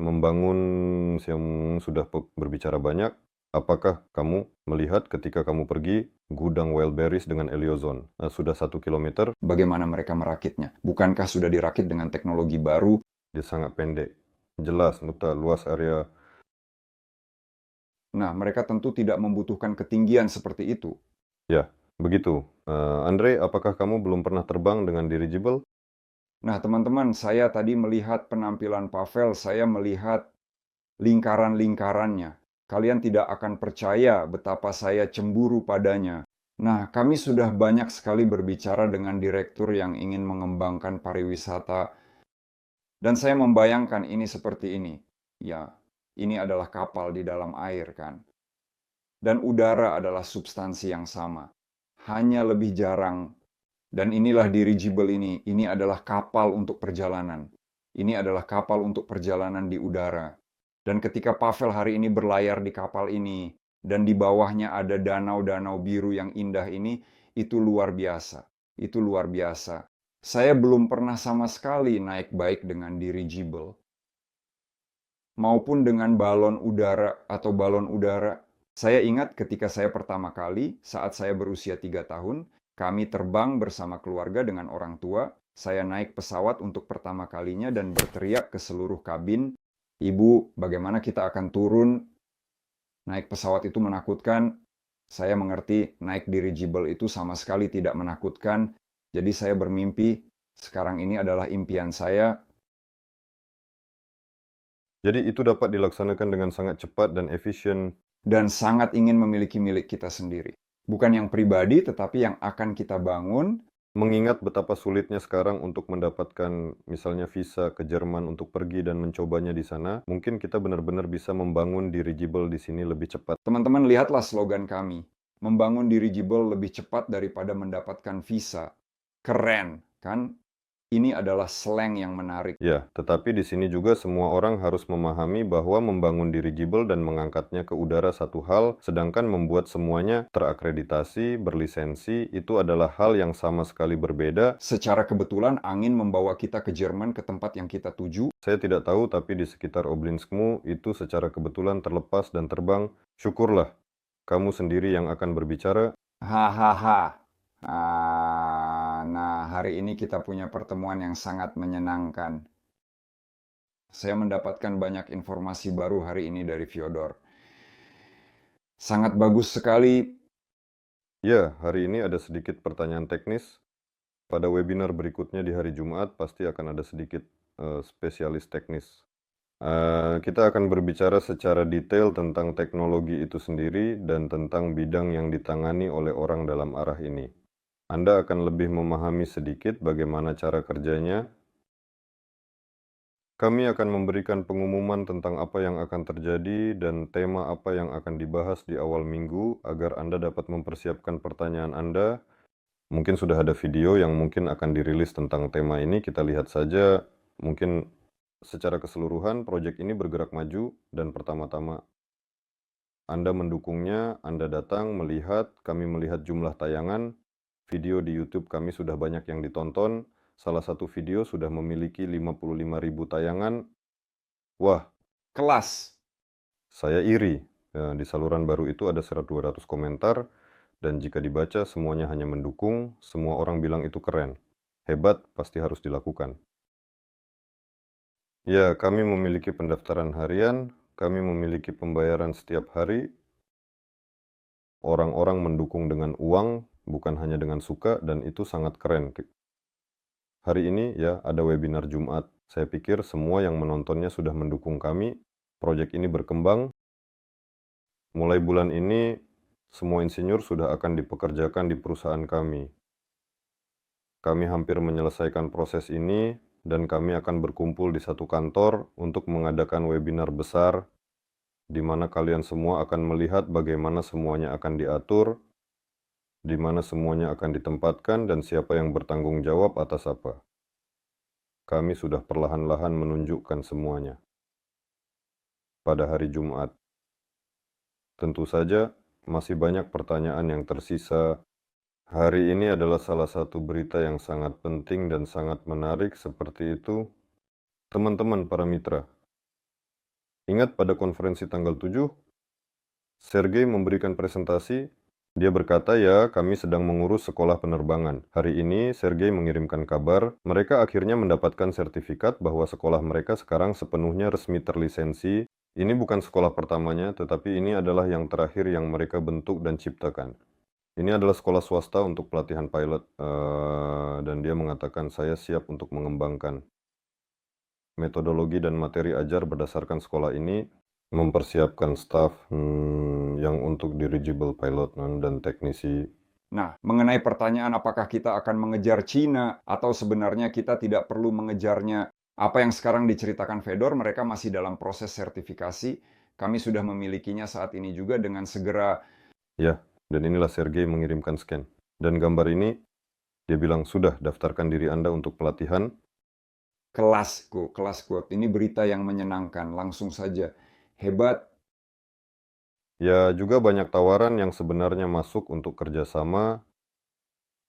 Speaker 1: yang sudah berbicara banyak. Apakah kamu melihat ketika kamu pergi gudang Wildberries dengan Eliozone? Sudah 1 kilometer,
Speaker 2: Bagaimana mereka merakitnya? Bukankah sudah dirakit dengan teknologi baru?
Speaker 1: dia sangat pendek. Jelas, luas area.
Speaker 2: Nah, mereka tentu tidak membutuhkan ketinggian seperti itu.
Speaker 1: Ya, begitu. Andre, apakah kamu belum pernah terbang dengan dirigible?
Speaker 2: Nah, teman-teman, saya tadi melihat penampilan Pavel, saya melihat lingkaran-lingkarannya. Kalian tidak akan percaya betapa saya cemburu padanya. Nah, kami sudah banyak sekali berbicara dengan direktur yang ingin mengembangkan pariwisata. Dan saya membayangkan ini seperti ini. Ya, ini adalah kapal di dalam air kan. Dan udara adalah substansi yang sama. Hanya lebih jarang. Dan inilah dirigible ini. Ini adalah kapal untuk perjalanan. Ini adalah kapal untuk perjalanan di udara. Dan ketika Pavel hari ini berlayar di kapal ini, dan di bawahnya ada danau-danau biru yang indah ini, itu luar biasa. Itu luar biasa. Saya belum pernah sama sekali naik baik dengan dirigible. Maupun dengan balon udara atau balon udara. Saya ingat ketika saya pertama kali, saat saya berusia 3 tahun, kami terbang bersama keluarga dengan orang tua. Saya naik pesawat untuk pertama kalinya dan berteriak ke seluruh kabin, "Ibu, bagaimana kita akan turun?" Naik pesawat itu menakutkan. Saya mengerti naik dirigible itu sama sekali tidak menakutkan. Jadi saya bermimpi, sekarang ini adalah impian saya.
Speaker 1: Jadi itu dapat dilaksanakan dengan sangat cepat dan efisien.
Speaker 2: Dan sangat ingin memiliki milik kita sendiri. Bukan yang pribadi, tetapi yang akan kita bangun.
Speaker 1: Mengingat betapa sulitnya sekarang untuk mendapatkan misalnya visa ke Jerman untuk pergi dan mencobanya di sana, mungkin kita benar-benar bisa membangun dirigible di sini lebih cepat.
Speaker 2: Teman-teman lihatlah slogan kami. Membangun dirigible lebih cepat daripada mendapatkan visa. Keren, kan? Ini adalah slang yang menarik.
Speaker 1: Ya, tetapi di sini juga semua orang harus memahami bahwa membangun dirigible dan mengangkatnya ke udara satu hal, sedangkan membuat semuanya terakreditasi, berlisensi, itu adalah hal yang sama sekali berbeda.
Speaker 2: Secara kebetulan angin membawa kita ke Jerman, ke tempat yang kita tuju.
Speaker 1: Saya tidak tahu, tapi di sekitar Oblinskmu itu secara kebetulan terlepas dan terbang. Syukurlah, kamu sendiri yang akan berbicara.
Speaker 2: Hahaha. Nah, hari ini kita punya pertemuan yang sangat menyenangkan. Saya mendapatkan banyak informasi baru hari ini dari Fyodor. Sangat bagus sekali.
Speaker 1: Ya, hari ini ada sedikit pertanyaan teknis. Pada webinar berikutnya di hari Jumat pasti akan ada sedikit spesialis teknis. Kita akan berbicara secara detail tentang teknologi itu sendiri dan tentang bidang yang ditangani oleh orang dalam arah ini. Anda akan lebih memahami sedikit bagaimana cara kerjanya. Kami akan memberikan pengumuman tentang apa yang akan terjadi dan tema apa yang akan dibahas di awal minggu agar Anda dapat mempersiapkan pertanyaan Anda. Mungkin sudah ada video yang mungkin akan dirilis tentang tema ini, kita lihat saja. Mungkin secara keseluruhan proyek ini bergerak maju dan pertama-tama Anda mendukungnya, Anda datang melihat, kami melihat jumlah tayangan, video di YouTube kami sudah banyak yang ditonton, salah satu video sudah memiliki 55.000 tayangan. Wah,
Speaker 2: Kelas.
Speaker 1: saya iri. Di saluran baru itu ada 200 komentar, dan jika dibaca semuanya hanya mendukung, semua orang bilang itu keren. Hebat, pasti harus dilakukan. Ya, kami memiliki pendaftaran harian, kami memiliki pembayaran setiap hari. Orang-orang mendukung dengan uang, bukan hanya dengan suka, dan itu sangat keren. Hari ini ya ada webinar Jumat. Saya pikir semua yang menontonnya sudah mendukung kami. Proyek ini berkembang. Mulai bulan ini, semua insinyur sudah akan dipekerjakan di perusahaan kami. Kami hampir menyelesaikan proses ini, dan kami akan berkumpul di satu kantor untuk mengadakan webinar besar, di mana kalian semua akan melihat bagaimana semuanya akan diatur, di mana semuanya akan ditempatkan, dan siapa yang bertanggung jawab atas apa. Kami sudah perlahan-lahan menunjukkan semuanya. Pada hari Jumat, tentu saja masih banyak pertanyaan yang tersisa. Hari ini adalah salah satu berita yang sangat penting dan sangat menarik seperti itu. Teman-teman para mitra, ingat pada konferensi tanggal 7, Sergei memberikan presentasi. Dia berkata, ya, kami sedang mengurus sekolah penerbangan. Hari ini, Sergei mengirimkan kabar, mereka akhirnya mendapatkan sertifikat bahwa sekolah mereka sekarang sepenuhnya resmi terlisensi. Ini bukan sekolah pertamanya, tetapi ini adalah yang terakhir yang mereka bentuk dan ciptakan. Ini adalah sekolah swasta untuk pelatihan pilot, dan dia mengatakan, saya siap untuk mengembangkan metodologi dan materi ajar berdasarkan sekolah ini, mempersiapkan staf yang untuk dirigible pilot dan teknisi.
Speaker 2: Nah, mengenai pertanyaan apakah kita akan mengejar Cina atau sebenarnya kita tidak perlu mengejarnya, apa yang sekarang diceritakan Fedor, mereka masih dalam proses sertifikasi. Kami sudah memilikinya saat ini juga dengan segera.
Speaker 1: Ya, dan inilah Sergei mengirimkan scan. Dan gambar ini, dia bilang, sudah daftarkan diri Anda untuk pelatihan.
Speaker 2: Kelas quote. Ini berita yang menyenangkan, langsung saja. Hebat.
Speaker 1: Ya, juga banyak tawaran yang sebenarnya masuk untuk kerjasama,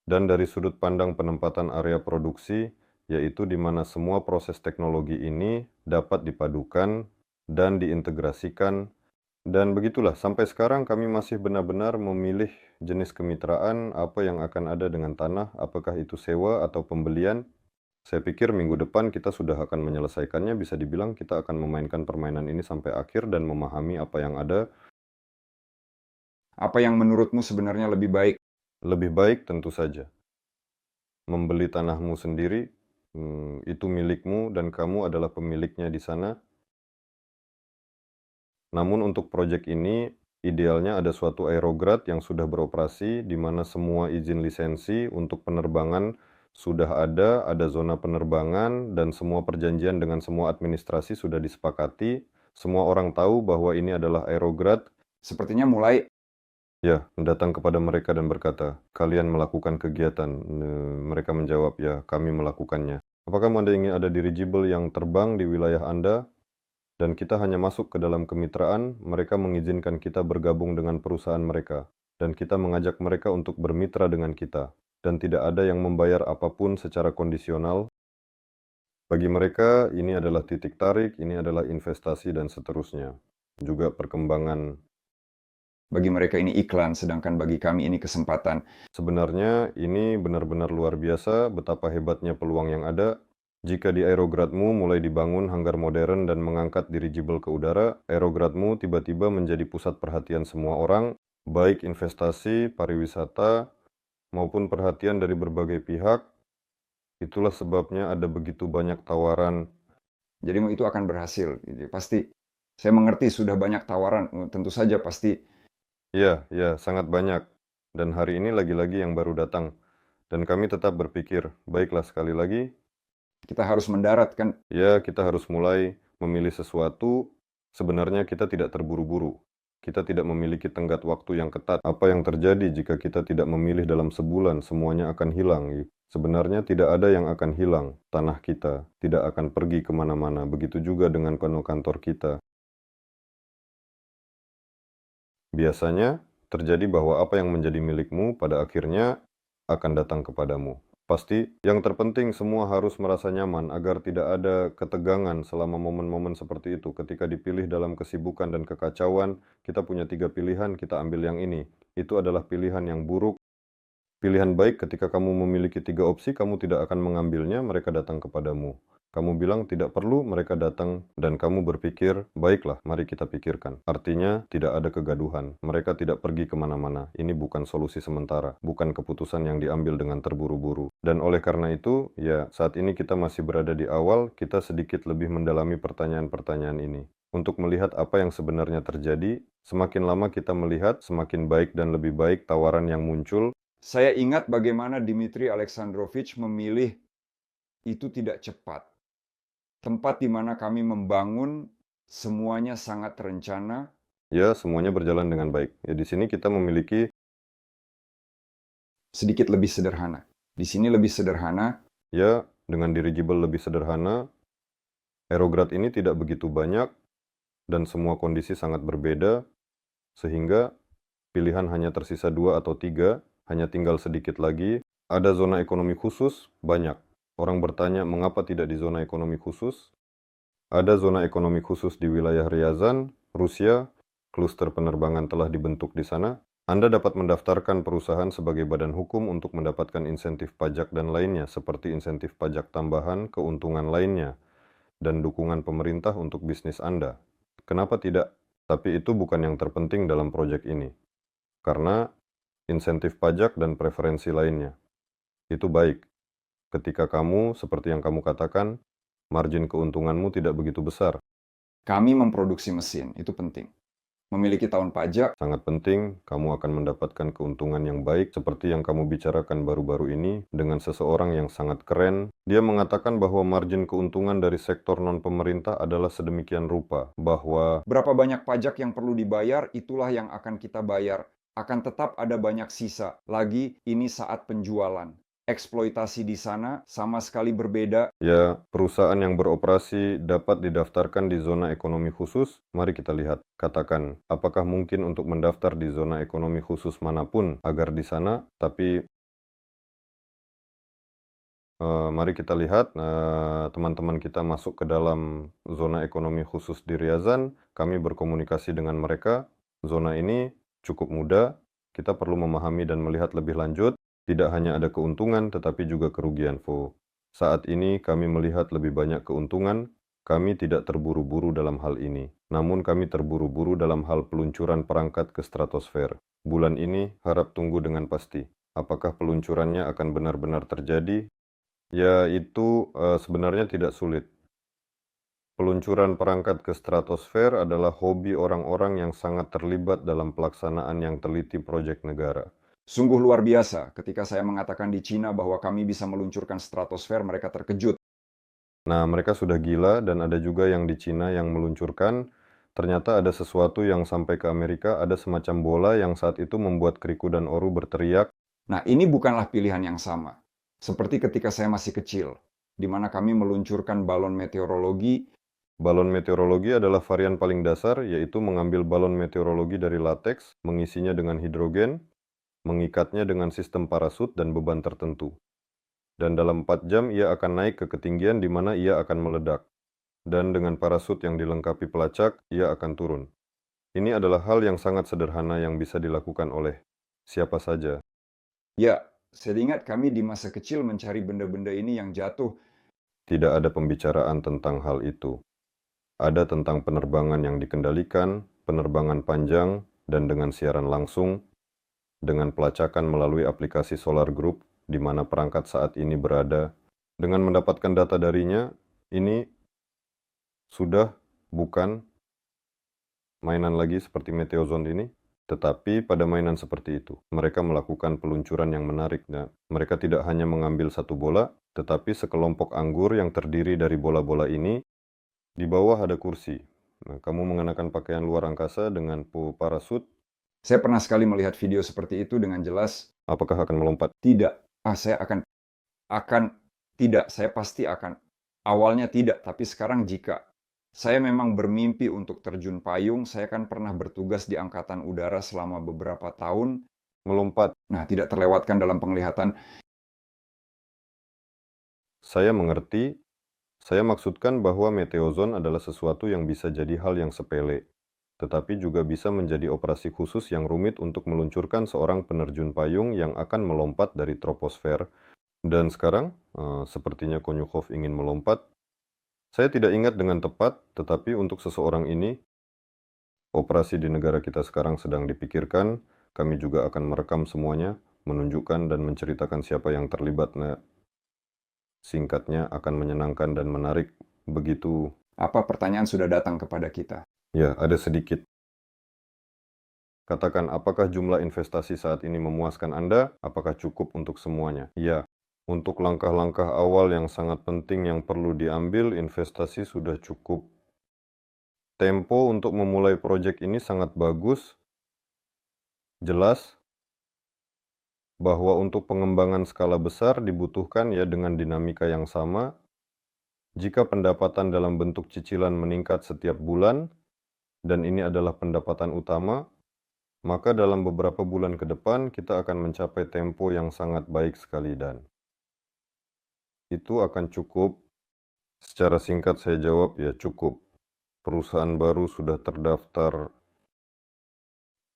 Speaker 1: dan dari sudut pandang penempatan area produksi, yaitu di mana semua proses teknologi ini dapat dipadukan dan diintegrasikan. Dan begitulah, sampai sekarang kami masih benar-benar memilih jenis kemitraan, apa yang akan ada dengan tanah, apakah itu sewa atau pembelian. Saya pikir minggu depan kita sudah akan menyelesaikannya, bisa dibilang kita akan memainkan permainan ini sampai akhir dan memahami apa yang ada.
Speaker 2: Apa yang menurutmu sebenarnya lebih baik?
Speaker 1: Lebih baik tentu saja membeli tanahmu sendiri, itu milikmu dan kamu adalah pemiliknya di sana. Namun untuk proyek ini, idealnya ada suatu aerograd yang sudah beroperasi, di mana semua izin lisensi untuk penerbangan sudah ada zona penerbangan, dan semua perjanjian dengan semua administrasi sudah disepakati. Semua orang tahu bahwa ini adalah aerograd.
Speaker 2: Sepertinya mulai.
Speaker 1: Ya, datang kepada mereka dan berkata, kalian melakukan kegiatan. Mereka menjawab, ya, kami melakukannya. Apakah Anda ingin ada dirigible yang terbang di wilayah Anda? Dan kita hanya masuk ke dalam kemitraan, mereka mengizinkan kita bergabung dengan perusahaan mereka. Dan kita mengajak mereka untuk bermitra dengan kita. Dan tidak ada yang membayar apapun secara kondisional. Bagi mereka, ini adalah titik tarik, ini adalah investasi dan seterusnya. Juga perkembangan
Speaker 2: Bagi mereka ini iklan, sedangkan bagi kami ini kesempatan.
Speaker 1: Sebenarnya ini benar-benar luar biasa betapa hebatnya peluang yang ada. Jika di aerogradmu mulai dibangun hanggar modern dan mengangkat dirigible ke udara, aerogradmu tiba-tiba menjadi pusat perhatian semua orang, baik investasi, pariwisata, maupun perhatian dari berbagai pihak. Itulah sebabnya ada begitu banyak tawaran.
Speaker 2: Jadi itu akan berhasil. Gitu. Pasti, saya mengerti sudah banyak tawaran, tentu saja pasti.
Speaker 1: Ya, sangat banyak. Dan hari ini lagi-lagi yang baru datang. Dan kami tetap berpikir, baiklah sekali lagi,
Speaker 2: Kita harus mendarat kan.
Speaker 1: ya kita harus mulai memilih sesuatu. Sebenarnya kita tidak terburu-buru. Kita tidak memiliki tenggat waktu yang ketat. Apa yang terjadi jika kita tidak memilih dalam sebulan, semuanya akan hilang. Sebenarnya tidak ada yang akan hilang. Tanah kita tidak akan pergi kemana-mana. Begitu juga dengan kantor kita. Biasanya terjadi bahwa apa yang menjadi milikmu pada akhirnya akan datang kepadamu. Pasti yang terpenting semua harus merasa nyaman agar tidak ada ketegangan selama momen-momen seperti itu. Ketika dipilih dalam kesibukan dan kekacauan, kita punya 3 pilihan, kita ambil yang ini. Itu adalah pilihan yang buruk. Pilihan baik ketika kamu memiliki 3 opsi, kamu tidak akan mengambilnya, mereka datang kepadamu. Kamu bilang tidak perlu, mereka datang, dan kamu berpikir, baiklah, mari kita pikirkan. Artinya, tidak ada kegaduhan. Mereka tidak pergi kemana-mana. Ini bukan solusi sementara, bukan keputusan yang diambil dengan terburu-buru. Dan oleh karena itu, ya, saat ini kita masih berada di awal, kita sedikit lebih mendalami pertanyaan-pertanyaan ini. Untuk melihat apa yang sebenarnya terjadi, semakin lama kita melihat, semakin baik dan lebih baik tawaran yang muncul.
Speaker 2: Saya ingat bagaimana Dmitri Alexandrovich memilih itu tidak cepat. Tempat di mana kami membangun, semuanya sangat terencana.
Speaker 1: Ya, semuanya berjalan dengan baik. Ya, di sini kita memiliki
Speaker 2: Sedikit lebih sederhana. Di sini lebih sederhana.
Speaker 1: ya, dengan dirigible lebih sederhana. Aerograd ini tidak begitu banyak dan semua kondisi sangat berbeda, sehingga pilihan hanya tersisa 2 atau 3, hanya tinggal sedikit lagi. Ada zona ekonomi khusus, banyak. Orang bertanya mengapa tidak di zona ekonomi khusus? Ada zona ekonomi khusus di wilayah Ryazan, Rusia, kluster penerbangan telah dibentuk di sana. Anda dapat mendaftarkan perusahaan sebagai badan hukum untuk mendapatkan insentif pajak dan lainnya, seperti insentif pajak tambahan, keuntungan lainnya, dan dukungan pemerintah untuk bisnis Anda. Kenapa tidak? Tapi itu bukan yang terpenting dalam proyek ini. Karena insentif pajak dan preferensi lainnya. Itu baik. Ketika kamu, seperti yang kamu katakan, margin keuntunganmu tidak begitu besar.
Speaker 2: Kami memproduksi mesin, itu penting. Memiliki tahun pajak,
Speaker 1: Sangat penting, kamu akan mendapatkan keuntungan yang baik seperti yang kamu bicarakan baru-baru ini dengan seseorang yang sangat keren. Dia mengatakan bahwa margin keuntungan dari sektor non-pemerintah adalah sedemikian rupa, bahwa
Speaker 2: berapa banyak pajak yang perlu dibayar, itulah yang akan kita bayar. Akan tetap ada banyak sisa. Lagi, ini saat penjualan. Eksploitasi di sana sama sekali berbeda.
Speaker 1: ya, perusahaan yang beroperasi dapat didaftarkan di zona ekonomi khusus. Mari kita lihat. Katakan, apakah mungkin untuk mendaftar di zona ekonomi khusus manapun agar di sana, tapi mari kita lihat teman-teman kita masuk ke dalam zona ekonomi khusus di Ryazan. Kami berkomunikasi dengan mereka. Zona ini cukup mudah. Kita perlu memahami dan melihat lebih lanjut. Tidak hanya ada keuntungan, tetapi juga kerugian. Saat ini kami melihat lebih banyak keuntungan. Kami tidak terburu-buru dalam hal ini. Namun kami terburu-buru dalam hal peluncuran perangkat ke stratosfer. Bulan ini harap tunggu dengan pasti. Apakah peluncurannya akan benar-benar terjadi? Ya, itu sebenarnya tidak sulit. Peluncuran perangkat ke stratosfer adalah hobi orang-orang yang sangat terlibat dalam pelaksanaan yang teliti proyek negara.
Speaker 2: Sungguh luar biasa ketika saya mengatakan di Cina bahwa kami bisa meluncurkan stratosfer, mereka terkejut.
Speaker 1: Nah, mereka sudah gila dan ada juga yang di Cina yang meluncurkan. Ternyata ada sesuatu yang sampai ke Amerika, ada semacam bola yang saat itu membuat Kriku dan Oru berteriak.
Speaker 2: Nah, ini bukanlah pilihan yang sama. Seperti ketika saya masih kecil, di mana kami meluncurkan balon meteorologi.
Speaker 1: Balon meteorologi adalah varian paling dasar, yaitu mengambil balon meteorologi dari lateks, mengisinya dengan hidrogen, mengikatnya dengan sistem parasut dan beban tertentu. Dan dalam 4 jam ia akan naik ke ketinggian di mana ia akan meledak. Dan dengan parasut yang dilengkapi pelacak, ia akan turun. Ini adalah hal yang sangat sederhana yang bisa dilakukan oleh siapa saja.
Speaker 2: Ya, saya ingat kami di masa kecil mencari benda-benda ini yang jatuh.
Speaker 1: Tidak ada pembicaraan tentang hal itu. Ada tentang penerbangan yang dikendalikan, penerbangan panjang, dan dengan siaran langsung, dengan pelacakan melalui aplikasi Solar Group, di mana perangkat saat ini berada. Dengan mendapatkan data darinya, ini sudah bukan mainan lagi seperti Meteozone ini, tetapi pada mainan seperti itu, mereka melakukan peluncuran yang menarik. Nah, mereka tidak hanya mengambil satu bola, tetapi sekelompok anggur yang terdiri dari bola-bola ini. Di bawah ada kursi. Nah, kamu mengenakan pakaian luar angkasa dengan parasut.
Speaker 2: Saya pernah sekali melihat video seperti itu dengan jelas.
Speaker 1: Apakah akan melompat?
Speaker 2: Tidak. Saya akan tidak. Saya pasti akan. Awalnya tidak, tapi sekarang jika. Saya memang bermimpi untuk terjun payung. Saya kan pernah bertugas di Angkatan Udara selama beberapa tahun.
Speaker 1: Melompat.
Speaker 2: Nah, tidak terlewatkan dalam penglihatan.
Speaker 1: Saya mengerti. Saya maksudkan bahwa Meteozone adalah sesuatu yang bisa jadi hal yang sepele, tetapi juga bisa menjadi operasi khusus yang rumit untuk meluncurkan seorang penerjun payung yang akan melompat dari troposfer. Dan sekarang, sepertinya Konyukhov ingin melompat. Saya tidak ingat dengan tepat, tetapi untuk seseorang ini, operasi di negara kita sekarang sedang dipikirkan. Kami juga akan merekam semuanya, menunjukkan dan menceritakan siapa yang terlibat. Nah, singkatnya akan menyenangkan dan menarik. Begitu.
Speaker 2: Apa pertanyaan sudah datang kepada kita?
Speaker 1: Ya, ada sedikit. Katakan, apakah jumlah investasi saat ini memuaskan Anda? Apakah cukup untuk semuanya? Ya. Untuk langkah-langkah awal yang sangat penting yang perlu diambil, investasi sudah cukup. Tempo untuk memulai proyek ini sangat bagus. Jelas bahwa untuk pengembangan skala besar dibutuhkan ya dengan dinamika yang sama. Jika pendapatan dalam bentuk cicilan meningkat setiap bulan, dan ini adalah pendapatan utama, maka dalam beberapa bulan ke depan kita akan mencapai tempo yang sangat baik sekali dan itu akan cukup. Secara singkat saya jawab, ya cukup. Perusahaan baru sudah terdaftar.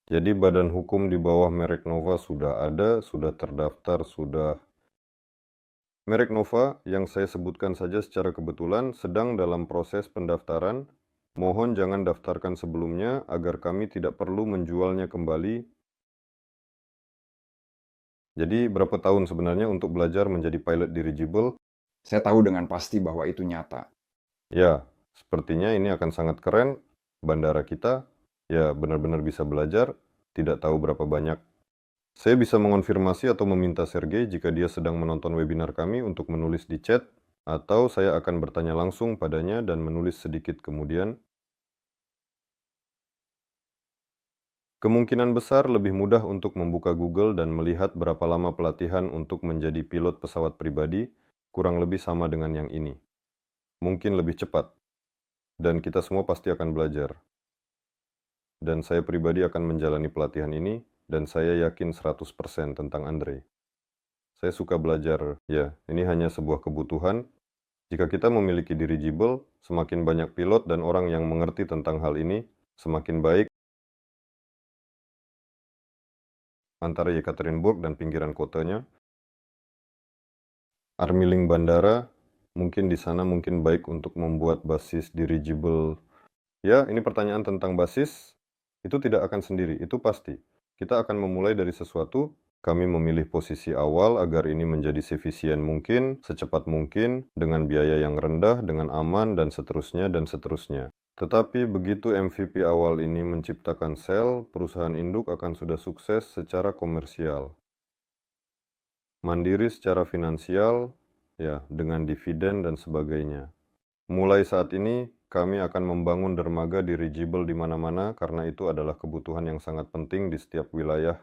Speaker 1: Jadi badan hukum di bawah merek Nova sudah ada, sudah terdaftar, sudah. Merek Nova yang saya sebutkan saja secara kebetulan sedang dalam proses pendaftaran. Mohon jangan daftarkan sebelumnya agar kami tidak perlu menjualnya kembali. Jadi berapa tahun sebenarnya untuk belajar menjadi pilot dirigible?
Speaker 2: Saya tahu dengan pasti bahwa itu nyata.
Speaker 1: Ya, sepertinya ini akan sangat keren. Bandara kita, ya benar-benar bisa belajar, tidak tahu berapa banyak. Saya bisa mengonfirmasi atau meminta Sergei jika dia sedang menonton webinar kami untuk menulis di chat, atau saya akan bertanya langsung padanya dan menulis sedikit kemudian. Kemungkinan besar lebih mudah untuk membuka Google dan melihat berapa lama pelatihan untuk menjadi pilot pesawat pribadi, kurang lebih sama dengan yang ini. Mungkin lebih cepat. Dan kita semua pasti akan belajar. Dan saya pribadi akan menjalani pelatihan ini, dan saya yakin 100% tentang Andre. Saya suka belajar, ya, ini hanya sebuah kebutuhan. Jika kita memiliki dirigible, semakin banyak pilot dan orang yang mengerti tentang hal ini, semakin baik. Antara Yekaterinburg dan pinggiran kotanya. Armiling Bandara, mungkin di sana mungkin baik untuk membuat basis dirigible. Ya, ini pertanyaan tentang basis, itu tidak akan sendiri, itu pasti. Kita akan memulai dari sesuatu, kami memilih posisi awal agar ini menjadi seefisien mungkin, secepat mungkin, dengan biaya yang rendah, dengan aman, dan seterusnya, dan seterusnya. Tetapi begitu MVP awal ini menciptakan sel, perusahaan induk akan sudah sukses secara komersial. Mandiri secara finansial, ya, dengan dividen dan sebagainya. Mulai saat ini, kami akan membangun dermaga dirigible di mana-mana karena itu adalah kebutuhan yang sangat penting di setiap wilayah.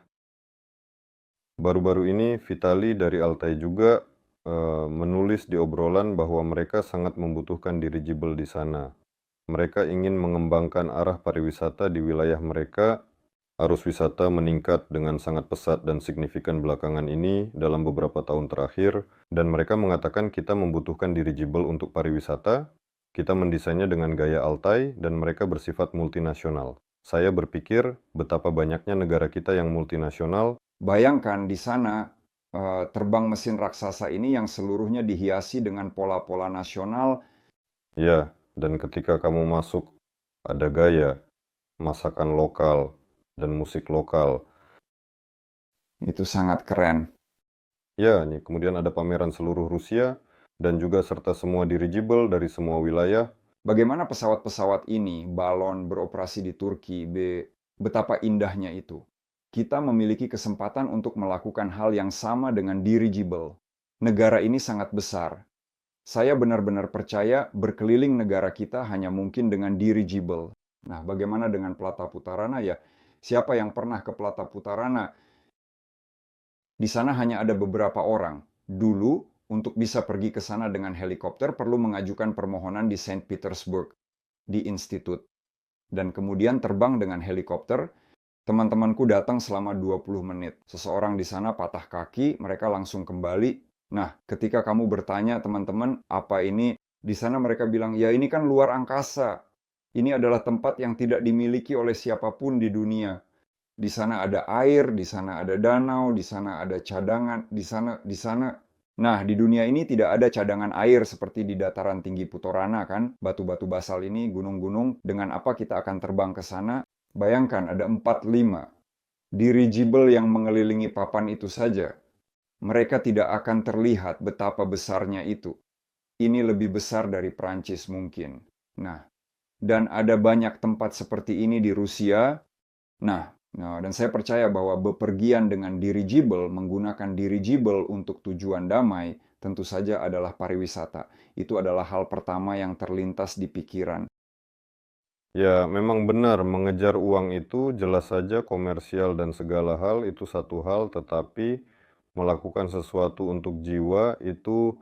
Speaker 1: Baru-baru ini, Vitali dari Altai juga menulis di obrolan bahwa mereka sangat membutuhkan dirigible di sana. Mereka ingin mengembangkan arah pariwisata di wilayah mereka. Arus wisata meningkat dengan sangat pesat dan signifikan belakangan ini dalam beberapa tahun terakhir, dan mereka mengatakan kita membutuhkan dirigible untuk pariwisata. Kita mendesainnya dengan gaya Altai, dan mereka bersifat multinasional. Saya berpikir betapa banyaknya negara kita yang multinasional.
Speaker 2: Bayangkan di sana terbang mesin raksasa ini yang seluruhnya dihiasi dengan pola-pola nasional.
Speaker 1: Ya, dan ketika kamu masuk, ada gaya, masakan lokal, dan musik lokal.
Speaker 2: Itu sangat keren.
Speaker 1: Ya, kemudian ada pameran seluruh Rusia, dan juga serta semua dirigible dari semua wilayah.
Speaker 2: Bagaimana pesawat-pesawat ini, balon beroperasi di Turki, betapa indahnya itu. Kita memiliki kesempatan untuk melakukan hal yang sama dengan dirigible. Negara ini sangat besar. Saya benar-benar percaya berkeliling negara kita hanya mungkin dengan dirigible. Nah, bagaimana dengan Plataputarana ya? Siapa yang pernah ke Plataputarana? Di sana hanya ada beberapa orang. Dulu, untuk bisa pergi ke sana dengan helikopter perlu mengajukan permohonan di Saint Petersburg, di institut. Dan kemudian terbang dengan helikopter. Teman-temanku datang selama 20 menit. Seseorang di sana patah kaki, mereka langsung kembali. Nah, ketika kamu bertanya teman-teman, apa ini? Di sana mereka bilang, ya ini kan luar angkasa. Ini adalah tempat yang tidak dimiliki oleh siapapun di dunia. Di sana ada air, di sana ada danau, di sana ada cadangan, di sana. Nah, di dunia ini tidak ada cadangan air seperti di dataran tinggi Putorana kan, batu-batu basal ini, gunung-gunung. Dengan apa kita akan terbang ke sana? Bayangkan ada 4-5 dirigible yang mengelilingi papan itu saja. Mereka tidak akan terlihat betapa besarnya itu. Ini lebih besar dari Prancis mungkin. Nah, dan ada banyak tempat seperti ini di Rusia. Nah, dan saya percaya bahwa bepergian dengan dirigible, menggunakan dirigible untuk tujuan damai, tentu saja adalah pariwisata. Itu adalah hal pertama yang terlintas di pikiran.
Speaker 1: Ya, memang benar, mengejar uang itu jelas saja komersial dan segala hal itu satu hal, tetapi melakukan sesuatu untuk jiwa itu.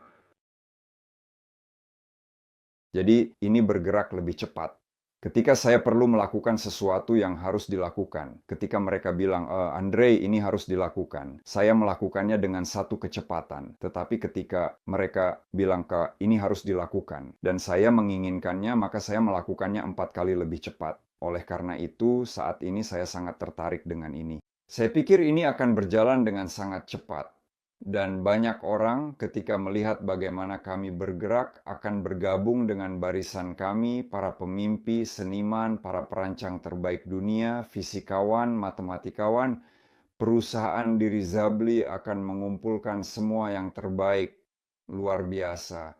Speaker 2: Jadi ini bergerak lebih cepat. Ketika saya perlu melakukan sesuatu yang harus dilakukan, ketika mereka bilang, Andre ini harus dilakukan, saya melakukannya dengan satu kecepatan. Tetapi ketika mereka bilang ini harus dilakukan, dan saya menginginkannya, maka saya melakukannya 4 kali lebih cepat. Oleh karena itu, saat ini saya sangat tertarik dengan ini. Saya pikir ini akan berjalan dengan sangat cepat. Dan banyak orang ketika melihat bagaimana kami bergerak akan bergabung dengan barisan kami, para pemimpi, seniman, para perancang terbaik dunia, fisikawan, matematikawan. Perusahaan diri Zabli akan mengumpulkan semua yang terbaik. Luar biasa.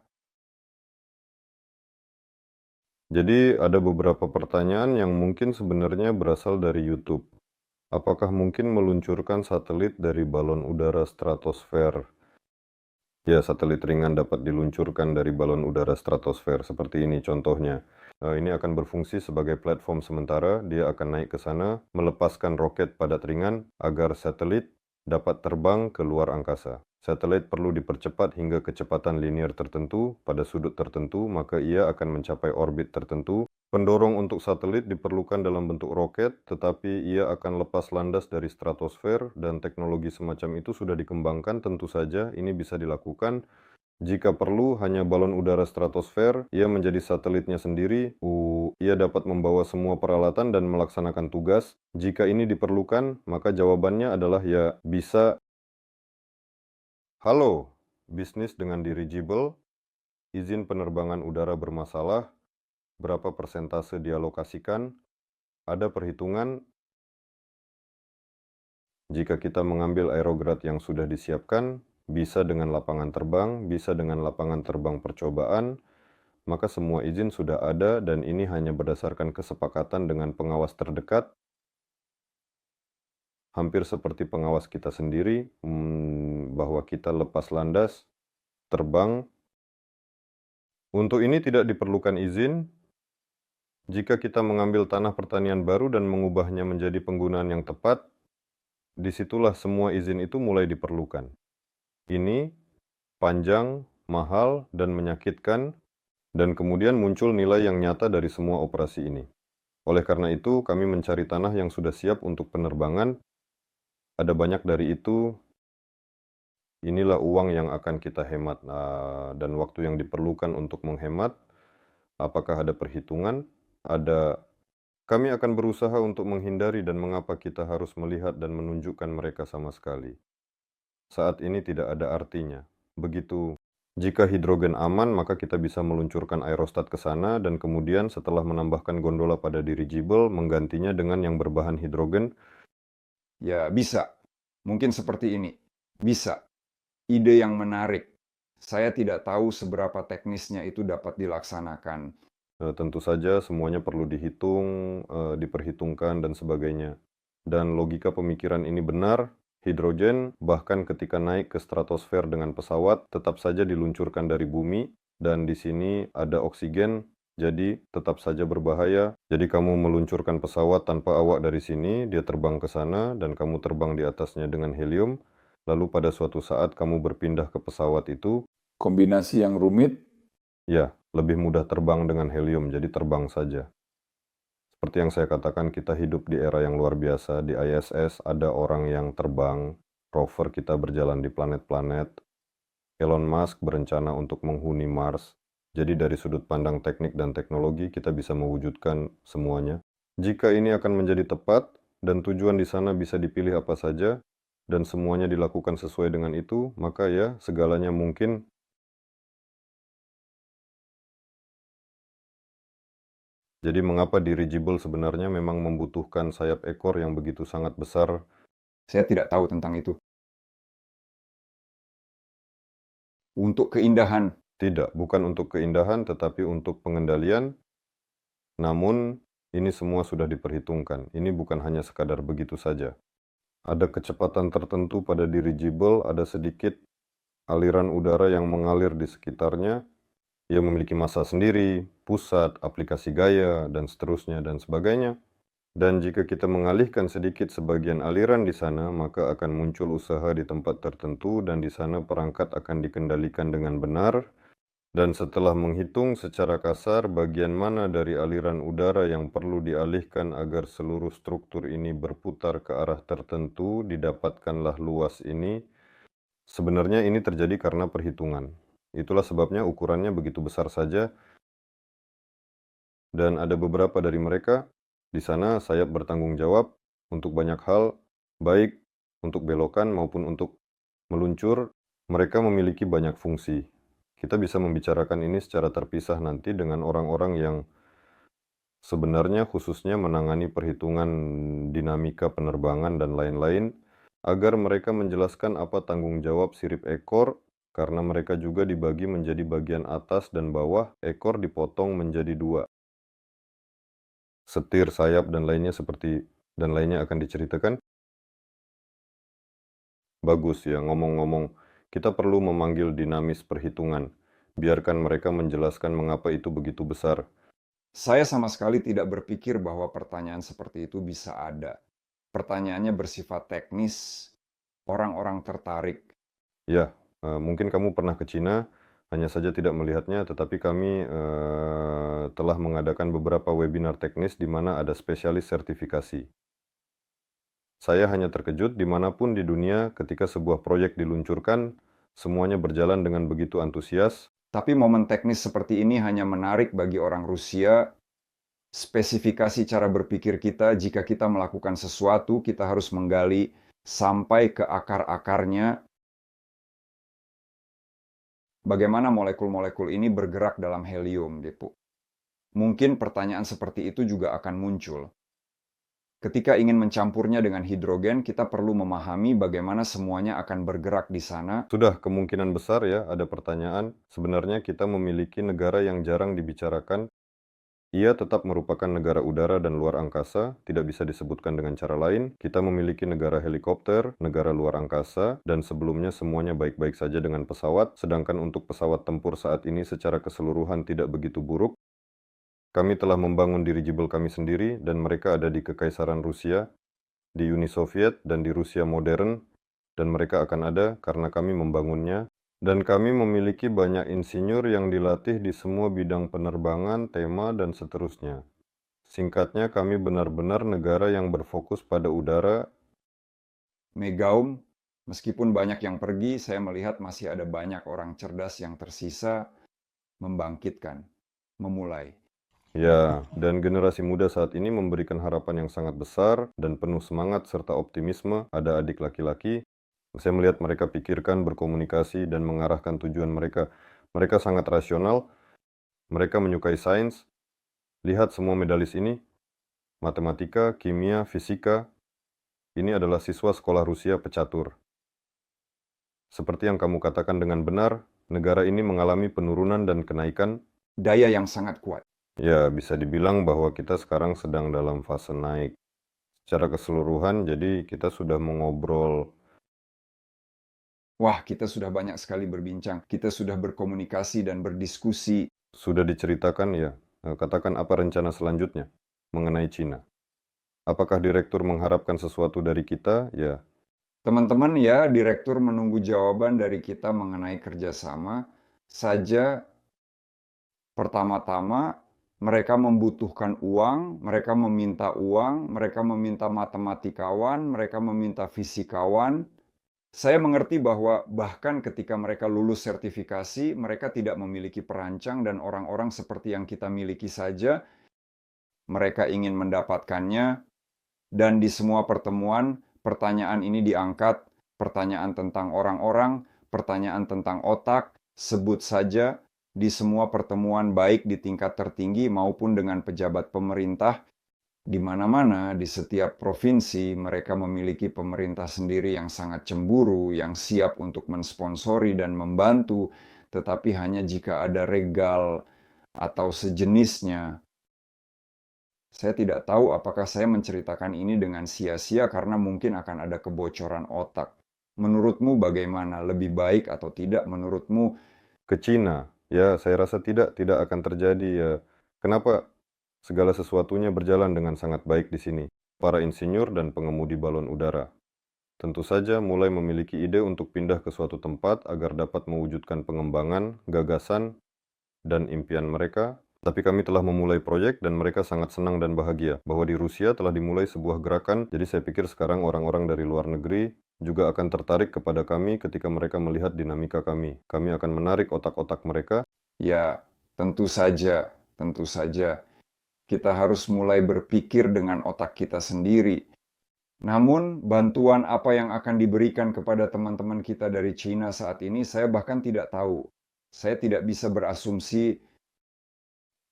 Speaker 1: Jadi ada beberapa pertanyaan yang mungkin sebenarnya berasal dari YouTube. Apakah mungkin meluncurkan satelit dari balon udara stratosfer? Ya, satelit ringan dapat diluncurkan dari balon udara stratosfer seperti ini contohnya. Ini akan berfungsi sebagai platform sementara, dia akan naik ke sana, melepaskan roket padat ringan agar satelit dapat terbang ke luar angkasa. Satelit perlu dipercepat hingga kecepatan linear tertentu pada sudut tertentu, maka ia akan mencapai orbit tertentu. Pendorong untuk satelit diperlukan dalam bentuk roket, tetapi ia akan lepas landas dari stratosfer dan teknologi semacam itu sudah dikembangkan. Tentu saja ini bisa dilakukan. Jika perlu, hanya balon udara stratosfer, ia menjadi satelitnya sendiri. Ia dapat membawa semua peralatan dan melaksanakan tugas. Jika ini diperlukan, maka jawabannya adalah ya bisa. Halo, bisnis dengan dirigible, izin penerbangan udara bermasalah, berapa persentase dialokasikan, ada perhitungan. Jika kita mengambil aerograd yang sudah disiapkan, bisa dengan lapangan terbang, bisa dengan lapangan terbang percobaan, maka semua izin sudah ada dan ini hanya berdasarkan kesepakatan dengan pengawas terdekat, hampir seperti pengawas kita sendiri, bahwa kita lepas landas, terbang. Untuk ini tidak diperlukan izin. Jika kita mengambil tanah pertanian baru dan mengubahnya menjadi penggunaan yang tepat, disitulah semua izin itu mulai diperlukan. Ini panjang, mahal, dan menyakitkan, dan kemudian muncul nilai yang nyata dari semua operasi ini. Oleh karena itu, kami mencari tanah yang sudah siap untuk penerbangan. Ada banyak dari itu. Inilah uang yang akan kita hemat, dan waktu yang diperlukan untuk menghemat. Apakah ada perhitungan? Ada Kami akan berusaha untuk menghindari dan mengapa kita harus melihat dan menunjukkan mereka sama sekali. Saat ini tidak ada artinya. Begitu, jika hidrogen aman, maka kita bisa meluncurkan aerostat ke sana dan kemudian setelah menambahkan gondola pada dirigible, menggantinya dengan yang berbahan hidrogen.
Speaker 2: Ya, bisa. Mungkin seperti ini. Bisa. Ide yang menarik. Saya tidak tahu seberapa teknisnya itu dapat dilaksanakan.
Speaker 1: Tentu saja semuanya perlu dihitung, diperhitungkan dan sebagainya. Dan logika pemikiran ini benar, hidrogen bahkan ketika naik ke stratosfer dengan pesawat tetap saja diluncurkan dari bumi dan di sini ada oksigen, jadi tetap saja berbahaya. Jadi kamu meluncurkan pesawat tanpa awak dari sini, dia terbang ke sana dan kamu terbang di atasnya dengan helium. Lalu pada suatu saat kamu berpindah ke pesawat itu,
Speaker 6: Kombinasi yang rumit,
Speaker 1: ya, lebih mudah terbang dengan helium, jadi terbang saja. Seperti yang saya katakan, kita hidup di era yang luar biasa. Di ISS ada orang yang terbang, rover kita berjalan di planet-planet. Elon Musk berencana untuk menghuni Mars. Jadi dari sudut pandang teknik dan teknologi, kita bisa mewujudkan semuanya. Jika ini akan menjadi tepat, dan tujuan di sana bisa dipilih apa saja, dan semuanya dilakukan sesuai dengan itu, maka ya, segalanya mungkin. Jadi mengapa dirigible sebenarnya memang membutuhkan sayap ekor yang begitu sangat besar?
Speaker 2: Saya tidak tahu tentang itu. Untuk keindahan,
Speaker 1: Tidak, bukan untuk keindahan tetapi untuk pengendalian. Namun ini semua sudah diperhitungkan. Ini bukan hanya sekadar begitu saja. Ada kecepatan tertentu pada dirigible, ada sedikit aliran udara yang mengalir di sekitarnya. Ia memiliki massa sendiri, pusat, aplikasi gaya, dan seterusnya dan sebagainya. Dan jika kita mengalihkan sedikit sebagian aliran di sana, maka akan muncul usaha di tempat tertentu dan di sana perangkat akan dikendalikan dengan benar. Dan setelah menghitung secara kasar bagian mana dari aliran udara yang perlu dialihkan agar seluruh struktur ini berputar ke arah tertentu, didapatkanlah luas ini. Sebenarnya ini terjadi karena perhitungan. Itulah sebabnya ukurannya begitu besar saja. Dan ada beberapa dari mereka. Di sana sayap bertanggung jawab untuk banyak hal, baik untuk belokan maupun untuk meluncur. Mereka memiliki banyak fungsi. Kita bisa membicarakan ini secara terpisah nanti dengan orang-orang yang sebenarnya khususnya menangani perhitungan dinamika penerbangan dan lain-lain, agar mereka menjelaskan apa tanggung jawab sirip ekor, karena mereka juga dibagi menjadi bagian atas dan bawah, ekor dipotong menjadi dua. Setir, sayap, dan lainnya akan diceritakan. Bagus ya, ngomong-ngomong, kita perlu memanggil dinamis perhitungan. Biarkan mereka menjelaskan mengapa itu begitu besar.
Speaker 2: saya sama sekali tidak berpikir bahwa pertanyaan seperti itu bisa ada. Pertanyaannya bersifat teknis, orang-orang tertarik.
Speaker 1: Ya, mungkin kamu pernah ke Cina, hanya saja tidak melihatnya, tetapi kami telah mengadakan beberapa webinar teknis di mana ada spesialis sertifikasi. Saya hanya terkejut dimanapun di dunia ketika sebuah proyek diluncurkan, semuanya berjalan dengan begitu antusias.
Speaker 2: Tapi momen teknis seperti ini hanya menarik bagi orang Rusia. Spesifikasi cara berpikir kita, jika kita melakukan sesuatu, kita harus menggali sampai ke akar-akarnya. Bagaimana molekul-molekul ini bergerak dalam helium, Depu? Mungkin pertanyaan seperti itu juga akan muncul. Ketika ingin mencampurnya dengan hidrogen, kita perlu memahami bagaimana semuanya akan bergerak di sana.
Speaker 1: Sudah kemungkinan besar ya ada pertanyaan, sebenarnya kita memiliki negara yang jarang dibicarakan. Ia tetap merupakan negara udara dan luar angkasa, tidak bisa disebutkan dengan cara lain. Kita memiliki negara helikopter, negara luar angkasa, dan sebelumnya semuanya baik-baik saja dengan pesawat, sedangkan untuk pesawat tempur saat ini secara keseluruhan tidak begitu buruk. Kami telah membangun dirigible kami sendiri, dan mereka ada di Kekaisaran Rusia, di Uni Soviet, dan di Rusia modern, dan mereka akan ada karena kami membangunnya. Dan kami memiliki banyak insinyur yang dilatih di semua bidang penerbangan, tema, dan seterusnya. Singkatnya, kami benar-benar negara yang berfokus pada udara.
Speaker 2: Megaum, meskipun banyak yang pergi, saya melihat masih ada banyak orang cerdas yang tersisa membangkitkan, memulai.
Speaker 1: Ya, dan generasi muda saat ini memberikan harapan yang sangat besar dan penuh semangat serta optimisme. Ada adik laki-laki, saya melihat mereka pikirkan, berkomunikasi, dan mengarahkan tujuan mereka. Mereka sangat rasional, mereka menyukai sains. Lihat semua medalis ini, matematika, kimia, fisika, ini adalah siswa sekolah Rusia pecatur. Seperti yang kamu katakan dengan benar, negara ini mengalami penurunan dan kenaikan.
Speaker 2: Daya yang sangat kuat.
Speaker 1: Ya, bisa dibilang bahwa kita sekarang sedang dalam fase naik. Secara keseluruhan, jadi kita sudah mengobrol.
Speaker 2: Wah, kita sudah banyak sekali berbincang. Kita sudah berkomunikasi dan berdiskusi.
Speaker 1: Sudah diceritakan ya, katakan apa rencana selanjutnya mengenai Cina. Apakah direktur mengharapkan sesuatu dari kita? Ya,
Speaker 2: Teman-teman ya, direktur menunggu jawaban dari kita mengenai kerjasama. Saja pertama-tama mereka membutuhkan uang, mereka meminta matematikawan, mereka meminta fisikawan. Saya mengerti bahwa bahkan ketika mereka lulus sertifikasi, mereka tidak memiliki perancang dan orang-orang seperti yang kita miliki saja. Mereka ingin mendapatkannya, dan di semua pertemuan, pertanyaan ini diangkat, pertanyaan tentang orang-orang, pertanyaan tentang otak, sebut saja di semua pertemuan baik di tingkat tertinggi maupun dengan pejabat pemerintah. Di mana-mana, di setiap provinsi, mereka memiliki pemerintah sendiri yang sangat cemburu, yang siap untuk mensponsori dan membantu, tetapi hanya jika ada regal atau sejenisnya. Saya tidak tahu apakah saya menceritakan ini dengan sia-sia karena mungkin akan ada kebocoran otak. Menurutmu bagaimana? Lebih baik atau tidak menurutmu?
Speaker 1: ke Cina. Ya, saya rasa tidak akan terjadi ya. Kenapa? Segala sesuatunya berjalan dengan sangat baik di sini. Para insinyur dan pengemudi balon udara. Tentu saja mulai memiliki ide untuk pindah ke suatu tempat agar dapat mewujudkan pengembangan, gagasan, dan impian mereka. Tapi kami telah memulai proyek dan mereka sangat senang dan bahagia bahwa di Rusia telah dimulai sebuah gerakan. Jadi saya pikir sekarang orang-orang dari luar negeri juga akan tertarik kepada kami ketika mereka melihat dinamika kami. Kami akan menarik otak-otak mereka.
Speaker 2: Ya, tentu saja, tentu saja. Kita harus mulai berpikir dengan otak kita sendiri. Namun, bantuan apa yang akan diberikan kepada teman-teman kita dari China saat ini, saya bahkan tidak tahu. Saya tidak bisa berasumsi.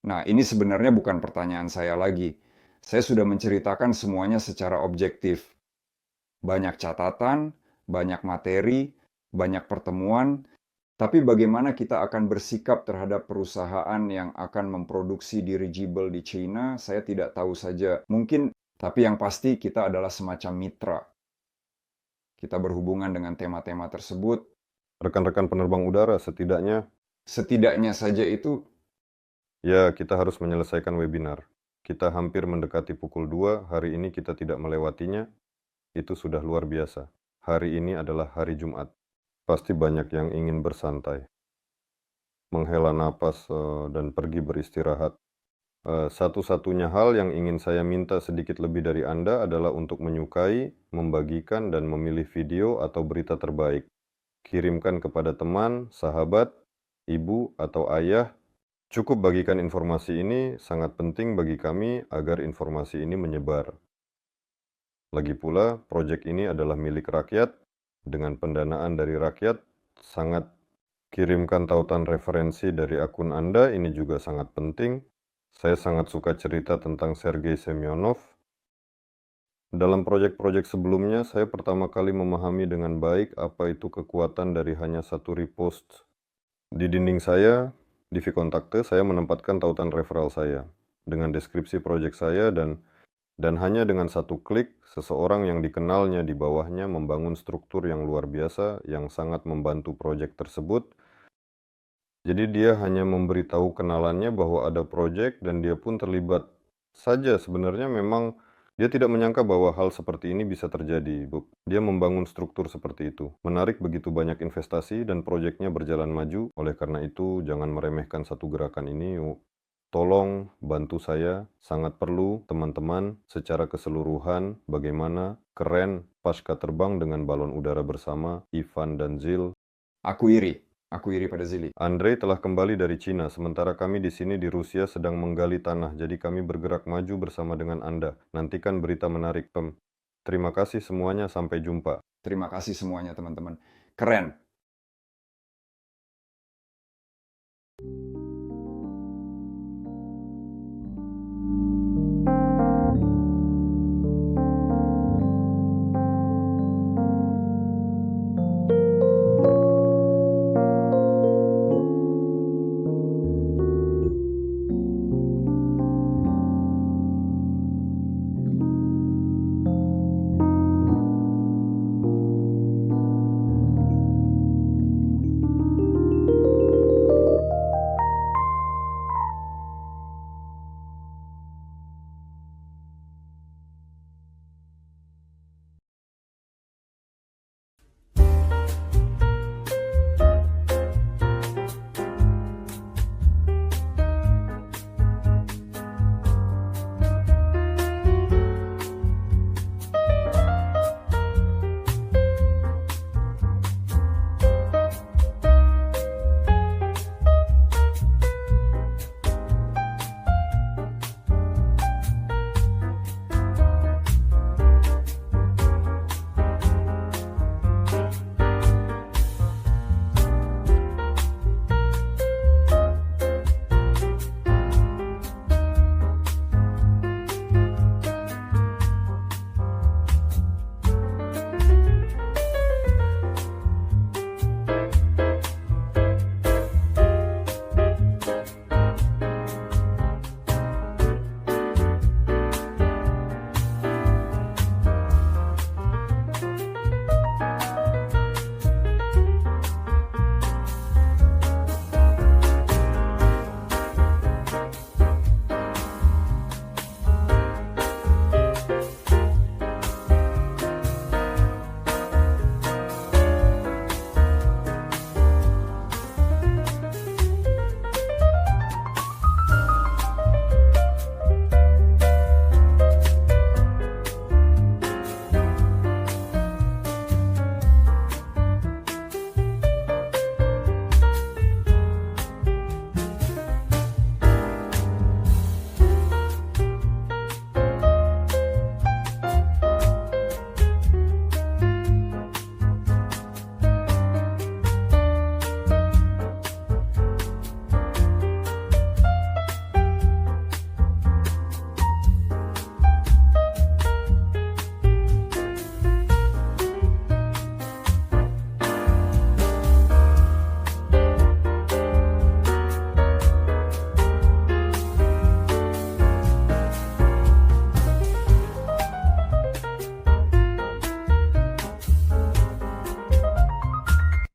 Speaker 2: Nah, ini sebenarnya bukan pertanyaan saya lagi. Saya sudah menceritakan semuanya secara objektif. Banyak catatan, banyak materi, banyak pertemuan, tapi bagaimana kita akan bersikap terhadap perusahaan yang akan memproduksi dirigible di China, saya tidak tahu saja. Mungkin, tapi yang pasti kita adalah semacam mitra. Kita berhubungan dengan tema-tema tersebut.
Speaker 1: Rekan-rekan penerbang udara setidaknya,
Speaker 2: Saja itu,
Speaker 1: ya kita harus menyelesaikan webinar. Kita hampir mendekati pukul 2, hari ini kita tidak melewatinya. Itu sudah luar biasa. Hari ini adalah hari Jumat. Pasti banyak yang ingin bersantai, menghela napas, dan pergi beristirahat. Satu-satunya hal yang ingin saya minta sedikit lebih dari Anda adalah untuk menyukai, membagikan, dan memilih video atau berita terbaik. Kirimkan kepada teman, sahabat, ibu, atau ayah. Cukup bagikan informasi ini, sangat penting bagi kami agar informasi ini menyebar. Lagi pula, proyek ini adalah milik rakyat, dengan pendanaan dari rakyat. Sangat kirimkan tautan referensi dari akun Anda, ini juga sangat penting. Saya sangat suka cerita tentang Sergei Semyonov. Dalam proyek-proyek sebelumnya, saya pertama kali memahami dengan baik apa itu kekuatan dari hanya satu repost. Di dinding saya, di Vkontakte, saya menempatkan tautan referral saya dengan deskripsi proyek saya dan hanya dengan satu klik, seseorang yang dikenalnya di bawahnya membangun struktur yang luar biasa yang sangat membantu proyek tersebut. Jadi dia hanya memberitahu kenalannya bahwa ada proyek dan dia pun terlibat saja. Sebenarnya memang dia tidak menyangka bahwa hal seperti ini bisa terjadi. Dia membangun struktur seperti itu. Menarik begitu banyak investasi dan proyeknya berjalan maju. Oleh karena itu, jangan meremehkan satu gerakan ini. Tolong bantu saya, sangat perlu teman-teman secara keseluruhan bagaimana keren pasca terbang dengan balon udara bersama Ivan dan Zil.
Speaker 2: aku iri. Aku iri pada Zili.
Speaker 1: Andre telah kembali dari Cina, sementara kami di sini di Rusia sedang menggali tanah, jadi kami bergerak maju bersama dengan Anda. Nantikan berita menarik, Pem. Terima kasih semuanya, sampai jumpa.
Speaker 2: Terima kasih semuanya teman-teman. Keren.